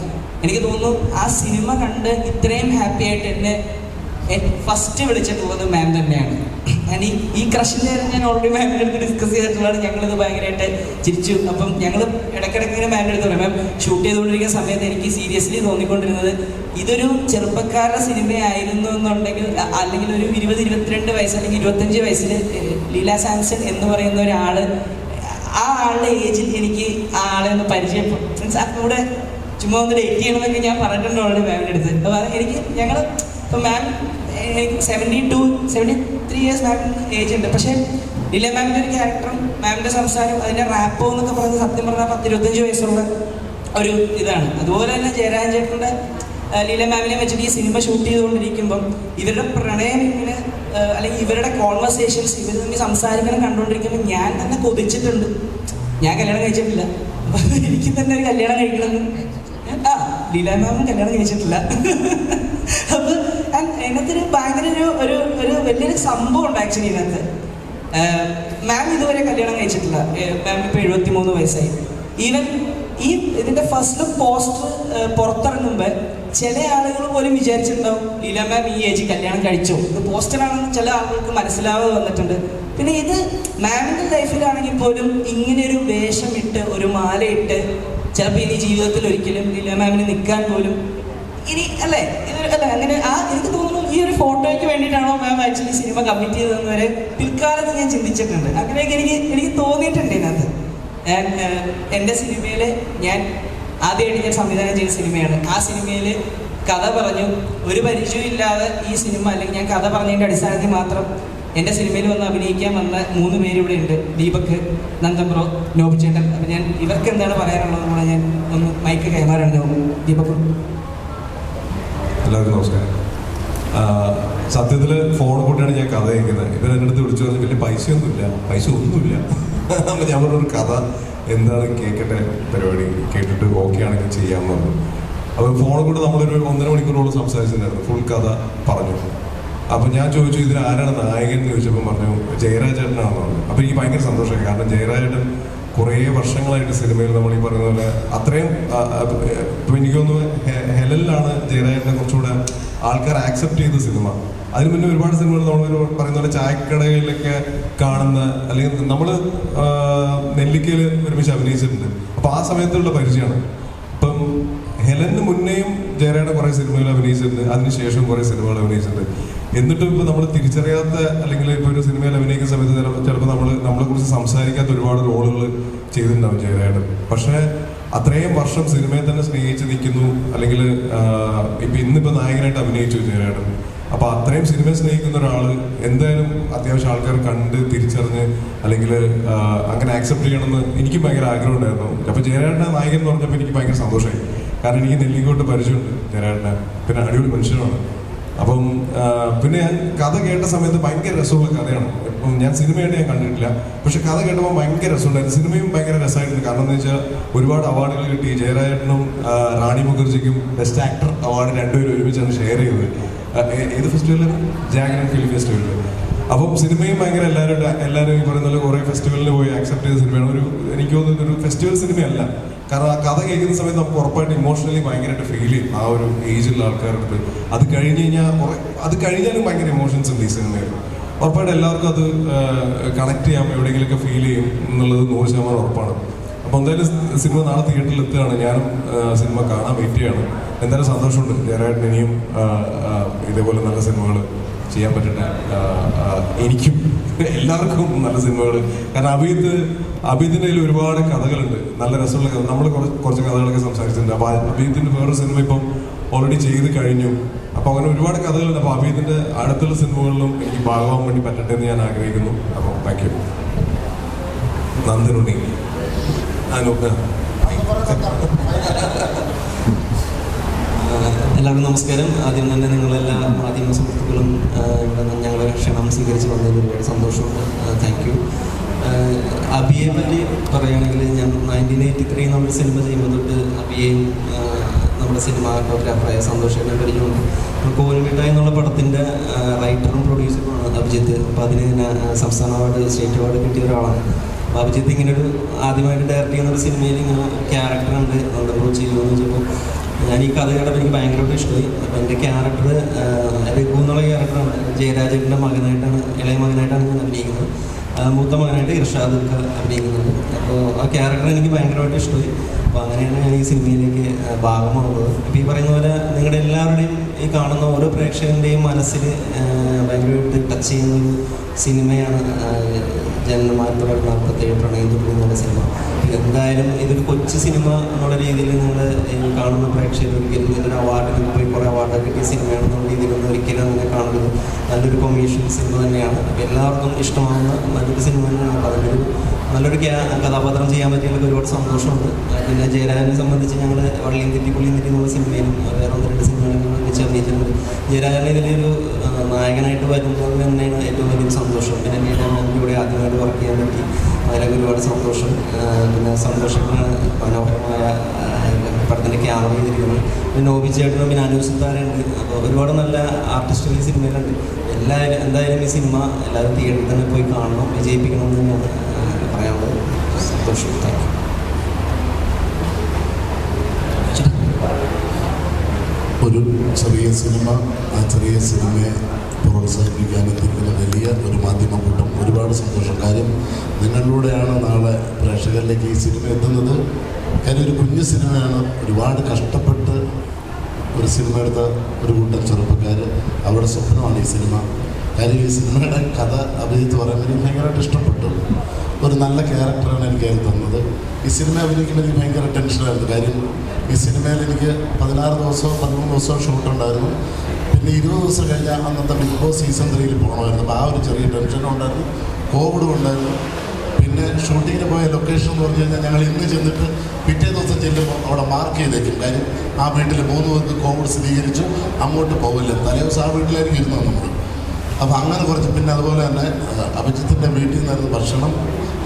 എനിക്ക് തോന്നുന്നു ആ സിനിമ കണ്ട് ഇത്രയും ഹാപ്പി ആയിട്ട് എന്നെ ഫസ്റ്റ് വിളിച്ചിട്ടുള്ളത് മാം തന്നെയാണ്. ഞാൻ ഈ ക്രഷിൻ്റെ കാര്യം ഞാൻ ഓൾറെഡി മാമിൻ്റെ അടുത്ത് ഡിസ്കസ് ചെയ്തിട്ടുള്ളതാണ്. ഞങ്ങളിത് ഭയങ്കരമായിട്ട് ചിരിച്ചു. അപ്പം ഞങ്ങൾ ഇടയ്ക്കിടയ്ക്ക് ഇങ്ങനെ മാമിൻ്റെ അടുത്ത് പറയും, മാം ഷൂട്ട് ചെയ്തുകൊണ്ടിരിക്കുന്ന സമയത്ത് എനിക്ക് സീരിയസ്ലി തോന്നിക്കൊണ്ടിരുന്നത് ഇതൊരു ചെറുപ്പക്കാരുടെ സിനിമയായിരുന്നു എന്നുണ്ടെങ്കിൽ, അല്ലെങ്കിൽ ഒരു 20-22 വയസ്സ് അല്ലെങ്കിൽ 25 വയസ്സിൽ ലീല സാംസൺ എന്ന് പറയുന്ന ഒരാൾ, ആ ആളുടെ ഏജിൽ എനിക്ക് ആ ആളെ ഒന്ന് പരിചയപ്പെടും. മീൻസ് അതിലൂടെ ചുമ്മാ ഒന്ന് ഡേറ്റ് ചെയ്യണമെന്നൊക്കെ ഞാൻ പറഞ്ഞിട്ടുണ്ട് ഓൾറെഡി മാമിൻ്റെ അടുത്ത്. അപ്പോൾ എനിക്ക് ഇപ്പം മാം എനിക്ക് 73 ഇയേഴ്സ് മാം ഏജ് ഉണ്ട്. പക്ഷേ ലീല മാമിൻ്റെ ഒരു ക്യാരക്ടറും മാമിൻ്റെ സംസാരം അതിൻ്റെ റാപ്പോ എന്നൊക്കെ പറയുന്നത് സത്യം പറഞ്ഞാൽ 10-25 വയസ്സുള്ള ഒരു ഇതാണ്. അതുപോലെ തന്നെ ജയരാജൻ ചേട്ടൻ്റെ ലീല മാമിനെ വെച്ചിട്ട് ഈ സിനിമ ഷൂട്ട് ചെയ്തുകൊണ്ടിരിക്കുമ്പം ഇവരുടെ പ്രണയം ഇങ്ങനെ അല്ലെങ്കിൽ ഇവരുടെ കോൺവെർസേഷൻസ് ഇവർ തമ്മിൽ സംസാരിക്കണം കണ്ടുകൊണ്ടിരിക്കുമ്പോൾ ഞാൻ തന്നെ കൊതിച്ചിട്ടുണ്ട്. ഞാൻ കല്യാണം കഴിച്ചിട്ടില്ല. അപ്പം എനിക്ക് തന്നെ ഒരു കല്യാണം കഴിക്കണമെന്ന് ലീല മാമും കല്യാണം കഴിച്ചിട്ടില്ല. അപ്പോൾ അതിനകത്തൊരു ഭയങ്കര ഒരു വലിയൊരു സംഭവം ഉണ്ട് ആക്ച്വലി ഇതിനകത്ത്. മാം ഇതുവരെ കല്യാണം കഴിച്ചിട്ടില്ല. മാം ഇപ്പോൾ 73 വയസ്സായി. ഈവൻ ഇതിൻ്റെ ഫസ്റ്റ് പോസ്റ്റർ പുറത്തിറങ്ങുമ്പോൾ ചില ആളുകൾ പോലും വിചാരിച്ചിട്ടുണ്ടാവും ലീല മാം ഈ ഏജ് കല്യാണം കഴിച്ചോ, ഇത് പോസ്റ്ററാണെന്ന് ചില ആളുകൾക്ക് മനസ്സിലാവാതെ വന്നിട്ടുണ്ട്. പിന്നെ ഇത് മാമിൻ്റെ ലൈഫിലാണെങ്കിൽ പോലും ഇങ്ങനെയൊരു വേഷമിട്ട് ഒരു മാലയിട്ട് ചിലപ്പോൾ ഇനി ജീവിതത്തിൽ ഒരിക്കലും ലീല മാമിന് നിൽക്കാൻ പോലും ഇനി അല്ലേ അങ്ങനെ എനിക്ക് തോന്നുന്നു ഈ ഒരു ഫോട്ടോയ്ക്ക് വേണ്ടിയിട്ടാണോ മാം ആക്ച്വലി സിനിമ കമ്മിറ്റ് ചെയ്തതെന്ന് വരെ പിൽക്കാലത്ത് ഞാൻ ചിന്തിച്ചിട്ടുണ്ട്. അങ്ങനെയൊക്കെ എനിക്ക് തോന്നിയിട്ടുണ്ട് ഇതിനകത്ത്. എൻ്റെ സിനിമയിൽ ഞാൻ ആദ്യമായിട്ട് ഞാൻ സംവിധാനം ചെയ്ത സിനിമയാണ്. ആ സിനിമയിൽ കഥ പറഞ്ഞു, ഒരു പരിചയം ഇല്ലാതെ ഈ സിനിമ അല്ലെങ്കിൽ ഞാൻ കഥ പറഞ്ഞതിൻ്റെ അടിസ്ഥാനത്തിൽ മാത്രം എൻ്റെ സിനിമയിൽ വന്ന് അഭിനയിക്കാൻ വന്ന 3 പേര് ഇവിടെ ഉണ്ട്. ദീപക്, നന്ദൻ ബ്രോ, നോബി ചേട്ടൻ. അപ്പം ഞാൻ ഇവർക്ക് എന്താണ് പറയാനുള്ളത് കൂടെ ഞാൻ ഒന്ന് മൈക്ക് കൈമാറാണ്. ദീപക്. എല്ലാവർക്കും നമസ്കാരം. സത്യത്തിൽ ഫോൺ കൊണ്ടാണ് ഞാൻ കഥ കേൾക്കുന്നത്. ഇവരെൻ്റെ അടുത്ത് വിളിച്ചു പറഞ്ഞാൽ വലിയ പൈസ ഒന്നുമില്ല. അപ്പം ഞാൻ പറഞ്ഞൊരു കഥ എന്താണ് കേൾക്കട്ടെ പരിപാടി, കേട്ടിട്ട് ഓക്കെ ആണെങ്കിൽ ചെയ്യാമെന്ന് പറഞ്ഞു. അപ്പോൾ ഫോണിൽ കൂടെ നമ്മളൊരു 1.5 മണിക്കൂറോളം സംസാരിച്ചിട്ടുണ്ടായിരുന്നു. ഫുൾ കഥ പറഞ്ഞു. അപ്പം ഞാൻ ചോദിച്ചു ഇതിൽ ആരാണ് നായകൻ എന്ന് ചോദിച്ചപ്പോൾ പറഞ്ഞു ജയരാജ് ചേട്ടനാണെന്ന് പറഞ്ഞു. അപ്പോൾ എനിക്ക് ഭയങ്കര സന്തോഷമായി. കാരണം ജയരാജ് ചേട്ടൻ കുറേ വർഷങ്ങളായിട്ട് സിനിമയിൽ നമ്മൾ ഈ പറയുന്ന പോലെ അത്രയും ഇപ്പം എനിക്ക് തോന്നുന്നു ഹെലനിലാണ് ജയരാജനെ കുറച്ചുകൂടെ ആൾക്കാർ ആക്സെപ്റ്റ് ചെയ്ത സിനിമ. അതിന് മുന്നേ ഒരുപാട് സിനിമകൾ നമ്മൾ പറയുന്ന പോലെ ചായക്കടയിലൊക്കെ കാണുന്ന, അല്ലെങ്കിൽ നമ്മൾ നെല്ലിക്കയിൽ ഒരുമിച്ച് അഭിനയിച്ചിട്ടുണ്ട്. അപ്പോൾ ആ സമയത്തുള്ള പരിചയമാണ്. ഇപ്പം ഹെലന് മുന്നേയും ജയരാജൻ കുറേ സിനിമകൾ അഭിനയിച്ചിട്ടുണ്ട്, അതിനുശേഷം കുറേ സിനിമകൾ അഭിനയിച്ചിട്ടുണ്ട്. എന്നിട്ടും ഇപ്പോൾ നമ്മൾ തിരിച്ചറിയാത്ത, അല്ലെങ്കിൽ ഇപ്പോൾ ഒരു സിനിമയിൽ അഭിനയിക്കുന്ന സമയത്ത് ചിലപ്പോൾ നമ്മളെക്കുറിച്ച് സംസാരിക്കാത്ത ഒരുപാട് റോളുകൾ ചെയ്തിട്ടുണ്ടാവും ജയരാജൻ. പക്ഷേ അത്രയും വർഷം സിനിമയെ തന്നെ സ്നേഹിച്ച് നിൽക്കുന്നു, അല്ലെങ്കിൽ ഇന്നിപ്പോൾ നായകനായിട്ട് അഭിനയിച്ചു ജയരാജൻ. അപ്പോൾ അത്രയും സിനിമയെ സ്നേഹിക്കുന്ന ഒരാൾ എന്തായാലും അത്യാവശ്യം ആൾക്കാർ കണ്ട് തിരിച്ചറിഞ്ഞ് അല്ലെങ്കിൽ അങ്ങനെ ആക്സെപ്റ്റ് ചെയ്യണമെന്ന് എനിക്ക് ഭയങ്കര ആഗ്രഹം ഉണ്ടായിരുന്നു. അപ്പോൾ ജയരാജൻ്റെ നായകൻ എന്ന് പറഞ്ഞപ്പോൾ എനിക്ക് ഭയങ്കര സന്തോഷമായി. കാരണം എനിക്ക് നെല്ലിക്കോട്ട് പരിചയമുണ്ട് ജയരാജനെ, പിന്നെ അടിപൊളി മനുഷ്യനാണ്. അപ്പം പിന്നെ ഞാൻ കഥ കേട്ട സമയത്ത് ഭയങ്കര രസമുള്ള കഥയാണ്. ഇപ്പം ഞാൻ സിനിമയായിട്ട് ഞാൻ കണ്ടിട്ടില്ല, പക്ഷെ കഥ കേട്ടപ്പോൾ ഭയങ്കര രസമുണ്ടായിരുന്നു. സിനിമയും ഭയങ്കര രസമായിട്ടുണ്ട്. കാരണം എന്ന് വെച്ചാൽ ഒരുപാട് അവാർഡുകൾ കിട്ടി. ജയരാജനും റാണി മുഖർജിക്കും ബെസ്റ്റ് ആക്ടർ അവാർഡ് രണ്ടുപേരും ഒരുമിച്ചാണ് ഷെയർ ചെയ്തത്. ഏത് ഫെസ്റ്റിവലിലാണ്? ജാഗ്രൻ ഫിലിം ഫെസ്റ്റിവലിൽ. അപ്പം സിനിമയും ഭയങ്കര എല്ലാവരും ഈ പറയുന്ന പോലെ കുറേ ഫെസ്റ്റിവലിന് പോയി ആക്സെപ്റ്റ് ചെയ്ത സിനിമയാണ്. എനിക്ക് തോന്നുന്നത് ഒരു ഫെസ്റ്റിവൽ സിനിമയല്ല. കാരണം ആ കഥ കേൾക്കുന്ന സമയത്ത് നമുക്ക് ഉറപ്പായിട്ട് ഇമോഷണലി ഭയങ്കരമായിട്ട് ഫീൽ ചെയ്യും ആ ഒരു ഏജിലുള്ള ആൾക്കാരുടെ അടുത്ത്. അത് കഴിഞ്ഞാലും ഭയങ്കര ഇമോഷൻസ് ഉണ്ട് ഈ സിനിമയിൽ. ഉറപ്പായിട്ട് എല്ലാവർക്കും അത് കണക്ട് ചെയ്യാം, എവിടെയെങ്കിലുമൊക്കെ ഫീൽ ചെയ്യും എന്നുള്ളത് 100% ഉറപ്പാണ്. അപ്പോൾ എന്തായാലും സിനിമ നാളെ തിയേറ്ററിൽ എത്തുകയാണ്. ഞാനും സിനിമ കാണാൻ വെയിറ്റ് ചെയ്യാണ്. എന്തായാലും സന്തോഷമുണ്ട് ജയരാജൻ ഇനിയും ഇതേപോലെ നല്ല സിനിമകൾ ചെയ്യാൻ പറ്റട്ടെ. എനിക്കും എല്ലാവർക്കും നല്ല സിനിമകൾ. കാരണം അഭിജിത്തിൻ്റെ കയ്യിൽ ഒരുപാട് കഥകളുണ്ട്, നല്ല രസമുള്ള കഥ. നമ്മൾ കുറച്ച് കഥകളൊക്കെ സംസാരിച്ചിട്ടുണ്ട്. അപ്പോൾ അഭിജിത്തിൻ്റെ വേറൊരു സിനിമ ഇപ്പം ഓൾറെഡി ചെയ്ത് കഴിഞ്ഞു. അപ്പോൾ അങ്ങനെ ഒരുപാട് കഥകളുണ്ട്. അപ്പോൾ അഭിജിത്തിൻ്റെ അടുത്തുള്ള സിനിമകളിലും എനിക്ക് ഭാഗമാകാൻ വേണ്ടി പറ്റട്ടെ എന്ന് ഞാൻ ആഗ്രഹിക്കുന്നു. അപ്പോൾ താങ്ക് യു. നന്ദനുണ്ണി എല്ലാവർക്കും നമസ്കാരം. ആദ്യം തന്നെ നിങ്ങളെല്ലാ മാധ്യമ സുഹൃത്തുക്കളും ഇവിടെ ഞങ്ങളെ ക്ഷണം സ്വീകരിച്ച് വന്നതിൽ ഒരുപാട് സന്തോഷമുണ്ട്. Thank you. അബിയെ പറ്റി പറയുകയാണെങ്കിൽ ഞാൻ 1983 നമ്മുടെ സിനിമ ചെയ്യുമ്പോൾ തൊട്ട് അബിയെയും നമ്മുടെ സിനിമാറ്റോഗ്രാഫറായ സന്തോഷേട്ടനെ പരിചയമുണ്ട്. കോലുമിഠായി എന്നുള്ള പടത്തിൻ്റെ റൈറ്ററും പ്രൊഡ്യൂസറുമാണ് അഭിജിത്ത്. അപ്പോൾ അതിന് സംസ്ഥാന അവാർഡ്, സ്റ്റേറ്റ് അവാർഡ് കിട്ടിയ ഒരാളാണ്. അപ്പോൾ അഭിജിത്ത് ഇങ്ങനെ ആദ്യമായിട്ട് ഡയറക്റ്റ് ചെയ്യുന്ന ഒരു സിനിമയിൽ ഇങ്ങനെ ക്യാരക്ടറുണ്ട് നമ്മുടെ പ്രോ ചെയ്യുമെന്ന് വെച്ചപ്പോൾ ഞാൻ ഈ കഥ കേട്ടപ്പോൾ എനിക്ക് ഭയങ്കരമായിട്ട് ഇഷ്ടമായി. അപ്പോൾ എൻ്റെ ക്യാരക്ടർ രഘു എന്നുള്ള ക്യാരക്ടറാണ്. ജയരാജൻ്റെ മകനായിട്ടാണ്, ഇളയ മകനായിട്ടാണ് ഞാൻ അഭിനയിക്കുന്നത്. മൂത്ത മകനായിട്ട് ഇർഷാദ് അഭിനയിക്കുന്നുണ്ട്. അപ്പോൾ ആ ക്യാരക്ടർ എനിക്ക് ഭയങ്കരമായിട്ട് ഇഷ്ടമായി. അപ്പോൾ അങ്ങനെയാണ് ഞാൻ ഈ സിനിമയിലേക്ക് ഭാഗമാകുന്നത്. അപ്പോൾ ഈ പറയുന്ന പോലെ നിങ്ങളുടെ എല്ലാവരുടെയും ഈ കാണുന്ന ഓരോ പ്രേക്ഷകൻ്റെയും മനസ്സിൽ ഭയങ്കരമായിട്ട് ടച്ച് ചെയ്യുന്നൊരു സിനിമയാണ് ജനന്മാർ 1947 പ്രണയം തുടങ്ങി എന്നുള്ള സിനിമ. എന്തായാലും ഇതൊരു കൊച്ചു സിനിമ എന്നുള്ള രീതിയിൽ നിങ്ങൾ കാണുന്ന പ്രേക്ഷകർ ഒരിക്കലും ഇതിനൊരു അവാർഡിന് പോയി കുറേ അവാർഡൊക്കെ കിട്ടിയ സിനിമയാണെന്നുള്ള രീതിയിലൊന്നും ഒരിക്കലും അങ്ങനെ കാണുന്നത്. നല്ലൊരു കൊമേഴ്ഷ്യൽ സിനിമ തന്നെയാണ്. അപ്പോൾ എല്ലാവർക്കും ഇഷ്ടമാകുന്ന നല്ലൊരു സിനിമ തന്നെയാണ്. അപ്പോൾ അതിനൊരു നല്ലൊരു കഥാപാത്രം ചെയ്യാൻ പറ്റിയതിലൊക്കെ ഒരുപാട് സന്തോഷമുണ്ട്. പിന്നെ ജയരാജനെ സംബന്ധിച്ച് ഞങ്ങൾ വള്ളിയും തെറ്റി പുള്ളിയും തെറ്റി എന്നുള്ള സിനിമയിലും വേറെ 1-2 സിനിമകളും ഒന്നിച്ച് അഭിനയിച്ചിട്ടുണ്ട്. ജയരാജനെ ഇതിലൊരു നായകനായിട്ട് വരുന്നത് തന്നെയാണ് ഏറ്റവും വലിയൊരു സന്തോഷം. പിന്നെ ഇവിടെ ആദ്യമായിട്ട് വർക്ക് ചെയ്യാൻ പറ്റി, അതിലൊക്കെ ഒരുപാട് സന്തോഷം. പിന്നെ സന്തോഷത്തിന് മനോഹരമായ പടത്തിൻ്റെ ക്യാമറ ചെയ്തിരിക്കുന്നത്. പിന്നെ നോബി ചേട്ടനും പിന്നെ അനുസിത്താരുണ്ട്. അപ്പോൾ ഒരുപാട് നല്ല ആർട്ടിസ്റ്റുകൾ ഈ സിനിമയിലുണ്ട്. എന്തായാലും ഈ സിനിമ എല്ലാവരും തിയേറ്ററിൽ തന്നെ പോയി കാണണം, വിജയിപ്പിക്കണം എന്ന് തന്നെയാണ് പറയാനുള്ളത്. സന്തോഷം. Thank you. ഒരു ചെറിയ സിനിമ, ആ ചെറിയ സിനിമയെ പ്രോത്സാഹിപ്പിക്കാൻ എത്തിക്കുന്ന വലിയ ഒരു മാധ്യമക്കൂട്ടം, ഒരുപാട് സന്തോഷം. കാര്യം നിങ്ങളിലൂടെയാണ് നാളെ പ്രേക്ഷകരിലേക്ക് ഈ സിനിമ എത്തുന്നത്. കാര്യം ഒരു കുഞ്ഞു സിനിമയാണ്, ഒരുപാട് കഷ്ടപ്പെട്ട് ഒരു സിനിമ എടുത്ത ഒരു കൂട്ടം ചെറുപ്പക്കാർ, അവരുടെ സ്വപ്നമാണ് ഈ സിനിമ. കാര്യം ഈ സിനിമയുടെ കഥ അഭിജിത്ത് പറയാൻ എനിക്ക് ഭയങ്കരമായിട്ട് ഇഷ്ടപ്പെട്ടു. ഒരു നല്ല ക്യാരക്ടറാണ് എനിക്ക് അതിൽ തന്നത്. ഈ സിനിമ അഭിനയിക്കുമ്പോൾ എനിക്ക് ഭയങ്കര ടെൻഷനായിരുന്നു. കാര്യം ഈ സിനിമയിൽ എനിക്ക് 16 ദിവസമോ 13 ദിവസമോ ഷൂട്ടുണ്ടായിരുന്നു. പിന്നെ 20 ദിവസം കഴിഞ്ഞാൽ അന്നത്തെ ബിഗ് ബോസ് സീസൺ 3 പോകണമായിരുന്നു. അപ്പോൾ ആ ഒരു ചെറിയ ടെൻഷനും ഉണ്ടായിരുന്നു, കോവിഡും ഉണ്ടായിരുന്നു. പിന്നെ ഷൂട്ടിങ്ങിന് പോയ ലൊക്കേഷൻ എന്ന് പറഞ്ഞു കഴിഞ്ഞാൽ ഞങ്ങൾ ഇന്ന് ചെന്നിട്ട് പിറ്റേ ദിവസം ചെല്ലുമ്പോൾ അവിടെ മാർക്ക് ചെയ്തേക്കും. കാര്യം ആ വീട്ടിൽ 3 പേർക്ക് കോവിഡ് സ്ഥിരീകരിച്ചു, അങ്ങോട്ട് പോകില്ല, തലേദിവസം ആ വീട്ടിലായിരിക്കും ഇരുന്നത് നമ്മൾ. അപ്പോൾ അങ്ങനെ കുറച്ച്, പിന്നെ അതുപോലെ തന്നെ അഭിജിത്തിൻ്റെ വീട്ടിൽ നിന്നായിരുന്നു ഭക്ഷണം.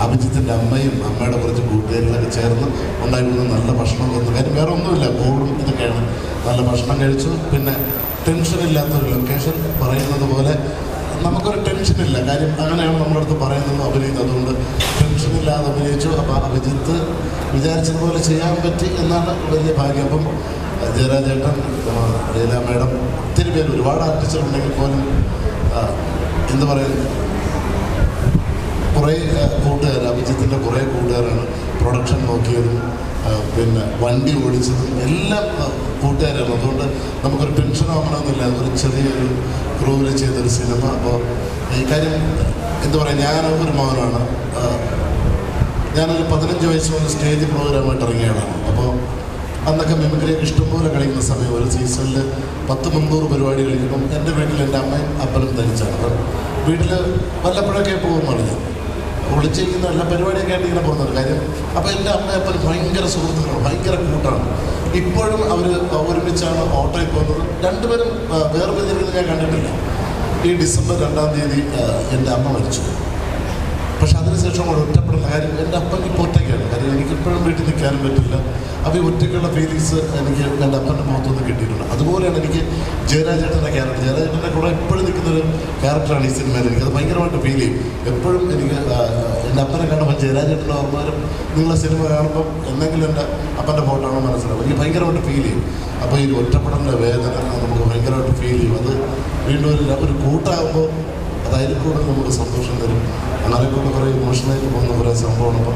അഭിജിത്തിൻ്റെ അമ്മയും അമ്മയുടെ കുറച്ച് കൂട്ടുകാരികളൊക്കെ ചേർന്ന് ഉണ്ടായിരുന്ന നല്ല ഭക്ഷണം തന്നു. കാര്യം വേറെ ഒന്നുമില്ല, കോവിഡും ഇതൊക്കെയാണ്. നല്ല ഭക്ഷണം കഴിച്ചു. പിന്നെ ടെൻഷനില്ലാത്തൊരു ലൊക്കേഷൻ, പറയുന്നത് പോലെ നമുക്കൊരു ടെൻഷനില്ല. കാര്യം അങ്ങനെയാണ് നമ്മളടുത്ത് പറയുന്നത് അഭിനയിച്ചത്. അതുകൊണ്ട് ടെൻഷനില്ലാതെ അഭിനയിച്ചു. അപ്പോൾ അഭിജിത്ത് വിചാരിച്ചതുപോലെ ചെയ്യാൻ പറ്റി എന്നാണ് വലിയ ഭാഗ്യം. അപ്പം ജയരാജേട്ടൻ, ലീല മേഡം, ഒത്തിരി പേര്, ഒരുപാട് ആർട്ടിസ്റ്റുകളുണ്ടെങ്കിൽ പോലും എന്താ പറയുക, കുറേ കൂട്ടുകാർ, അഭിജിത്തിൻ്റെ കുറേ കൂട്ടുകാരാണ് പ്രൊഡക്ഷൻ നോക്കിയതും പിന്നെ വണ്ടി ഓടിച്ചതും എല്ലാം കൂട്ടുകാരാണ്. അതുകൊണ്ട് നമുക്കൊരു ടെൻഷൻ ആവണമെന്നില്ല. ഒരു ചെറിയൊരു ക്രൂവിൽ ചെയ്തൊരു സിനിമ. അപ്പോൾ ഈ കാര്യം എന്താ പറയുക, ഞാനൊരു മകനാണ്. ഞാനൊരു 15 വയസ്സ് മുതൽ സ്റ്റേജ് പ്രോഗ്രാമായിട്ട് ഇറങ്ങിയതാണ്. അപ്പോൾ അന്നൊക്കെ മിമിക്രിയൊക്കെ ഇഷ്ടംപോലെ കളിക്കുന്ന സമയം. ഒരു സീസണിൽ 10-300 പരിപാടി കളിക്കുമ്പം എൻ്റെ വീട്ടിൽ എൻ്റെ അമ്മയും അപ്പനും തനിച്ചാണ്. അപ്പം വീട്ടിൽ വല്ലപ്പോഴൊക്കെ പോകുമ്പോൾ ഞാൻ ഒളിച്ചിരിക്കുന്ന എല്ലാ പരിപാടിയൊക്കെ ആയിട്ട് ഇങ്ങനെ പോകുന്നത് കാര്യം. അപ്പോൾ എൻ്റെ അമ്മയപ്പനും ഭയങ്കര സുഹൃത്തുക്കളാണ്, ഭയങ്കര കൂട്ടാണ്. ഇപ്പോഴും അവർ ഒരുമിച്ചാണ് ഓട്ടോയിൽ പോകുന്നത്. രണ്ടുപേരും വേർപിരിഞ്ഞിരിക്കുന്നത് ഞാൻ കണ്ടിട്ടില്ല. ഈ ഡിസംബർ 2-ാം തീയതി എൻ്റെ അമ്മ മരിച്ചു. പക്ഷെ അതിനുശേഷം ഒരു ഒറ്റപ്പെടുന്ന കാര്യം എൻ്റെ അപ്പൻ ഇപ്പോൾ ഒറ്റയ്ക്കാണ്. കാര്യം എനിക്കിപ്പോഴും വീട്ടിൽ നിൽക്കാനും പറ്റില്ല. അപ്പോൾ ഈ ഒറ്റയ്ക്കുള്ള ഫീലിങ്സ് എനിക്ക് എൻ്റെ അപ്പൻ്റെ മുഖത്തുനിന്ന് കിട്ടിയിട്ടുണ്ട്. അതുപോലെയാണ് എനിക്ക് ജയരാജേട്ടൻ്റെ ക്യാരക്ടർ. ജയരാജേട്ടൻ്റെ കൂടെ എപ്പോഴും നിൽക്കുന്നൊരു ക്യാരക്ടറാണ് ഈ സിനിമയിൽ. എനിക്കത് ഭയങ്കരമായിട്ട് ഫീൽ ചെയ്യും. എപ്പോഴും എനിക്ക് എൻ്റെ അപ്പനെ കാണുമ്പോൾ ജയരാജേട്ടൻ്റെ ഓർമ്മ വരും. നിങ്ങളെ സിനിമ കാണുമ്പോൾ എന്തെങ്കിലും എൻ്റെ അപ്പൻ്റെ ഫോട്ടോയാണോ മനസ്സിലാവും. എനിക്ക് ഭയങ്കരമായിട്ട് ഫീൽ ചെയ്യും. അപ്പോൾ ഈ ഒറ്റപ്പെടലിൻ്റെ വേദന നമുക്ക് ഭയങ്കരമായിട്ട് ഫീൽ ചെയ്യും. അത് വീണ്ടും ഒരു കൂട്ടാകുമ്പോൾ അതായത് കൂടെ നമുക്ക് സന്തോഷം തരും. അങ്ങനെ കൂടെ കുറേ ഇമോഷണലായിട്ട് പോകുന്ന കുറേ സംഭവമാണ്. അപ്പം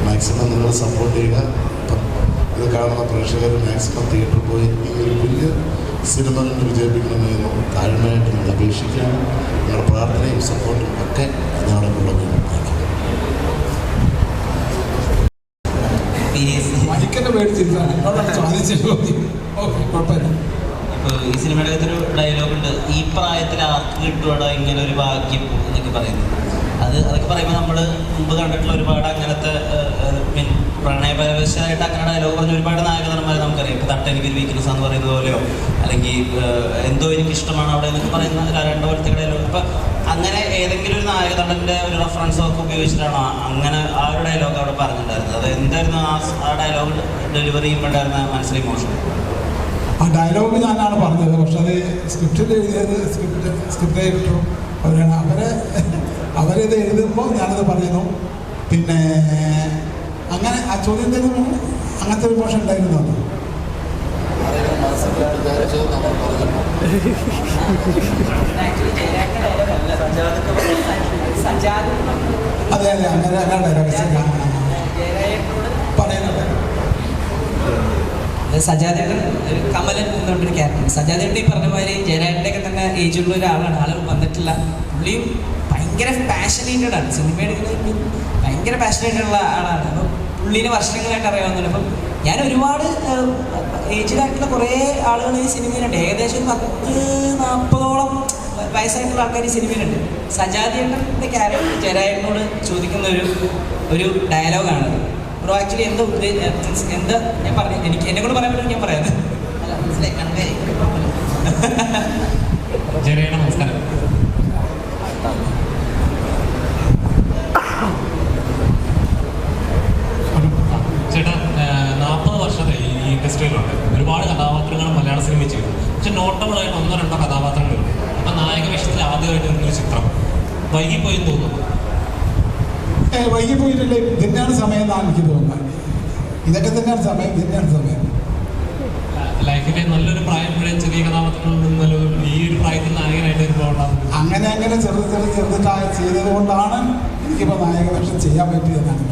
മാക്സിമം നിങ്ങൾ സപ്പോർട്ട് ചെയ്യുക. അപ്പം ഇത് കാണുന്ന പ്രേക്ഷകർ മാക്സിമം തിയേറ്ററിൽ പോയി ഈ ഒരു വലിയ സിനിമ കണ്ട് വിജയിപ്പിക്കണമെന്ന് താഴ്മയായിട്ട് നിങ്ങൾ അപേക്ഷിക്കുകയാണ്. നിങ്ങളുടെ പ്രാർത്ഥനയും സപ്പോർട്ടും ഒക്കെ ഞങ്ങളുടെ കൂടെ വേണം. മൈക്കന്നെ പേടിച്ചിട്ടാണ് ഓക്കെ, കുഴപ്പമില്ല. ഇപ്പോൾ ഈ സിനിമയുടെ അകത്തൊരു ഡയലോഗുണ്ട്, ഈ പ്രായത്തിൽ ആർക്ക് കിട്ടുവാടോ ഇങ്ങനെ ഒരു ഭാഗ്യം എന്നൊക്കെ പറയുന്നത്. അതൊക്കെ പറയുമ്പോൾ നമ്മൾ മുമ്പ് കണ്ടിട്ടുള്ള ഒരുപാട് അങ്ങനത്തെ പ്രണയപരവശമായിട്ട് അങ്ങനെ ഡയലോഗ് പറഞ്ഞ ഒരുപാട് നായക നടന്മാരെ നമുക്കറിയാം. ഇപ്പോൾ തട്ട എനിക്കൊരു വീക്ക്നെസ് എന്ന് പറയുന്നത് പോലെയോ അല്ലെങ്കിൽ എന്തോ എനിക്കിഷ്ടമാണ് അവിടെ എന്നൊക്കെ പറയുന്ന രണ്ട് പോലത്തെ ഡയലോഗ്. ഇപ്പം അങ്ങനെ ഏതെങ്കിലും ഒരു നായക നടൻ്റെ ഒരു റെഫറൻസ് ഒക്കെ ഉപയോഗിച്ചിട്ടാണോ അങ്ങനെ ആ ഒരു ഡയലോഗ് അവിടെ പറഞ്ഞിട്ടുണ്ടായിരുന്നത്? അത് എന്തായിരുന്നു ആ ഡയലോഗ് ഡെലിവറി ചെയ്യുമ്പോണ്ടായിരുന്ന മനസ്സിലെ ഇമോഷൻ? ആ ഡയലോഗ് ഞാനാണ് പറഞ്ഞത്. പക്ഷെ അത് സ്ക്രിപ്റ്റിൽ എഴുതിയത് സ്ക്രിപ്റ്റ് റൈറ്ററും അവരാണ്. അവരിത് എഴുതുമ്പോൾ ഞാനത് പറയുന്നു. പിന്നെ അങ്ങനെ ആ ചോദ്യത്തിന് അങ്ങനത്തെ ഒരു മോശം ഉണ്ടായിരുന്നു. അതെ അതെ, അങ്ങനെ ഡയലോഗ് പറയുന്നുണ്ട്. സജാദേട്ടൻ കമലൻ എന്ന് പറഞ്ഞൊരു ക്യാരക്ടർ. സജാദേട്ടൻ ഈ പറഞ്ഞ മാതിരി ജയരാജൻ്റെ ഒക്കെ തന്നെ ഏജുള്ള ഒരാളാണ്. ആളുകൾ വന്നിട്ടില്ല. പുള്ളിയും ഭയങ്കര പാഷനേറ്റഡ് ആണ്. സിനിമയുടെ ഭയങ്കര പാഷനേറ്റഡ് ഉള്ള ആളാണ്. അപ്പം പുള്ളീനെ വർഷങ്ങളായിട്ട് അറിയാവുന്നില്ല. അപ്പം ഞാൻ ഒരുപാട് ഏജിലായിട്ടുള്ള കുറേ ആളുകൾ ഈ സിനിമയിലുണ്ട്. ഏകദേശം 10-40ഓളം വയസ്സായിട്ടുള്ള ആൾക്കാർ ഈ സിനിമയിലുണ്ട്. സജാദേട്ടൻ്റെ ക്യാരക്ടർ ജയരാജനോട് ചോദിക്കുന്ന ഒരു ഡയലോഗാണ്. ബ്രോ ആക്ച്വലി എന്താ ഞാൻ പറഞ്ഞു, എനിക്ക് എന്നെ കൊണ്ട് പറയാൻ പറ്റും, ഞാൻ പറയാം. അല്ല മനസ്സിലായി കണ്ടേ. ജയരാജ നമസ്കാരം. ചേട്ടാ, 40 വർഷത്തെ ഈ ഇൻഡസ്ട്രിയിലുണ്ട്. ഒരുപാട് കഥാപാത്രങ്ങൾ മലയാള സിനിമയിൽ ചെയ്തു. പക്ഷെ നോട്ടബിളായിട്ട് 1-2 കഥാപാത്രങ്ങളുണ്ട്. അപ്പം നായക വേഷത്തിൽ ആദ്യമായിട്ട് വരുന്നൊരു ചിത്രം വൈകിപ്പോയെന്ന് തോന്നുന്നു. വൈകിപ്പോയിട്ടില്ല. തന്നെയാണ് സമയം എന്നാണ് എനിക്ക് തോന്നുന്നത്. ഇതൊക്കെ തന്നെയാണ് സമയം, തന്നെയാണ് സമയം. ലൈഫിലെ നല്ലൊരു പ്രായം മുഴുവൻ ചെറിയ കഥാപാത്രങ്ങളിൽ നിന്നല്ലോ ഈ ഒരു പ്രായത്തിൽ നായകനായിട്ട് വരുമ്പോൾ അങ്ങനെ ചെറുതായി ചെയ്തത് കൊണ്ടാണ് എനിക്കിപ്പോൾ നായക വേഷം ചെയ്യാൻ പറ്റിയതെന്നാണ്.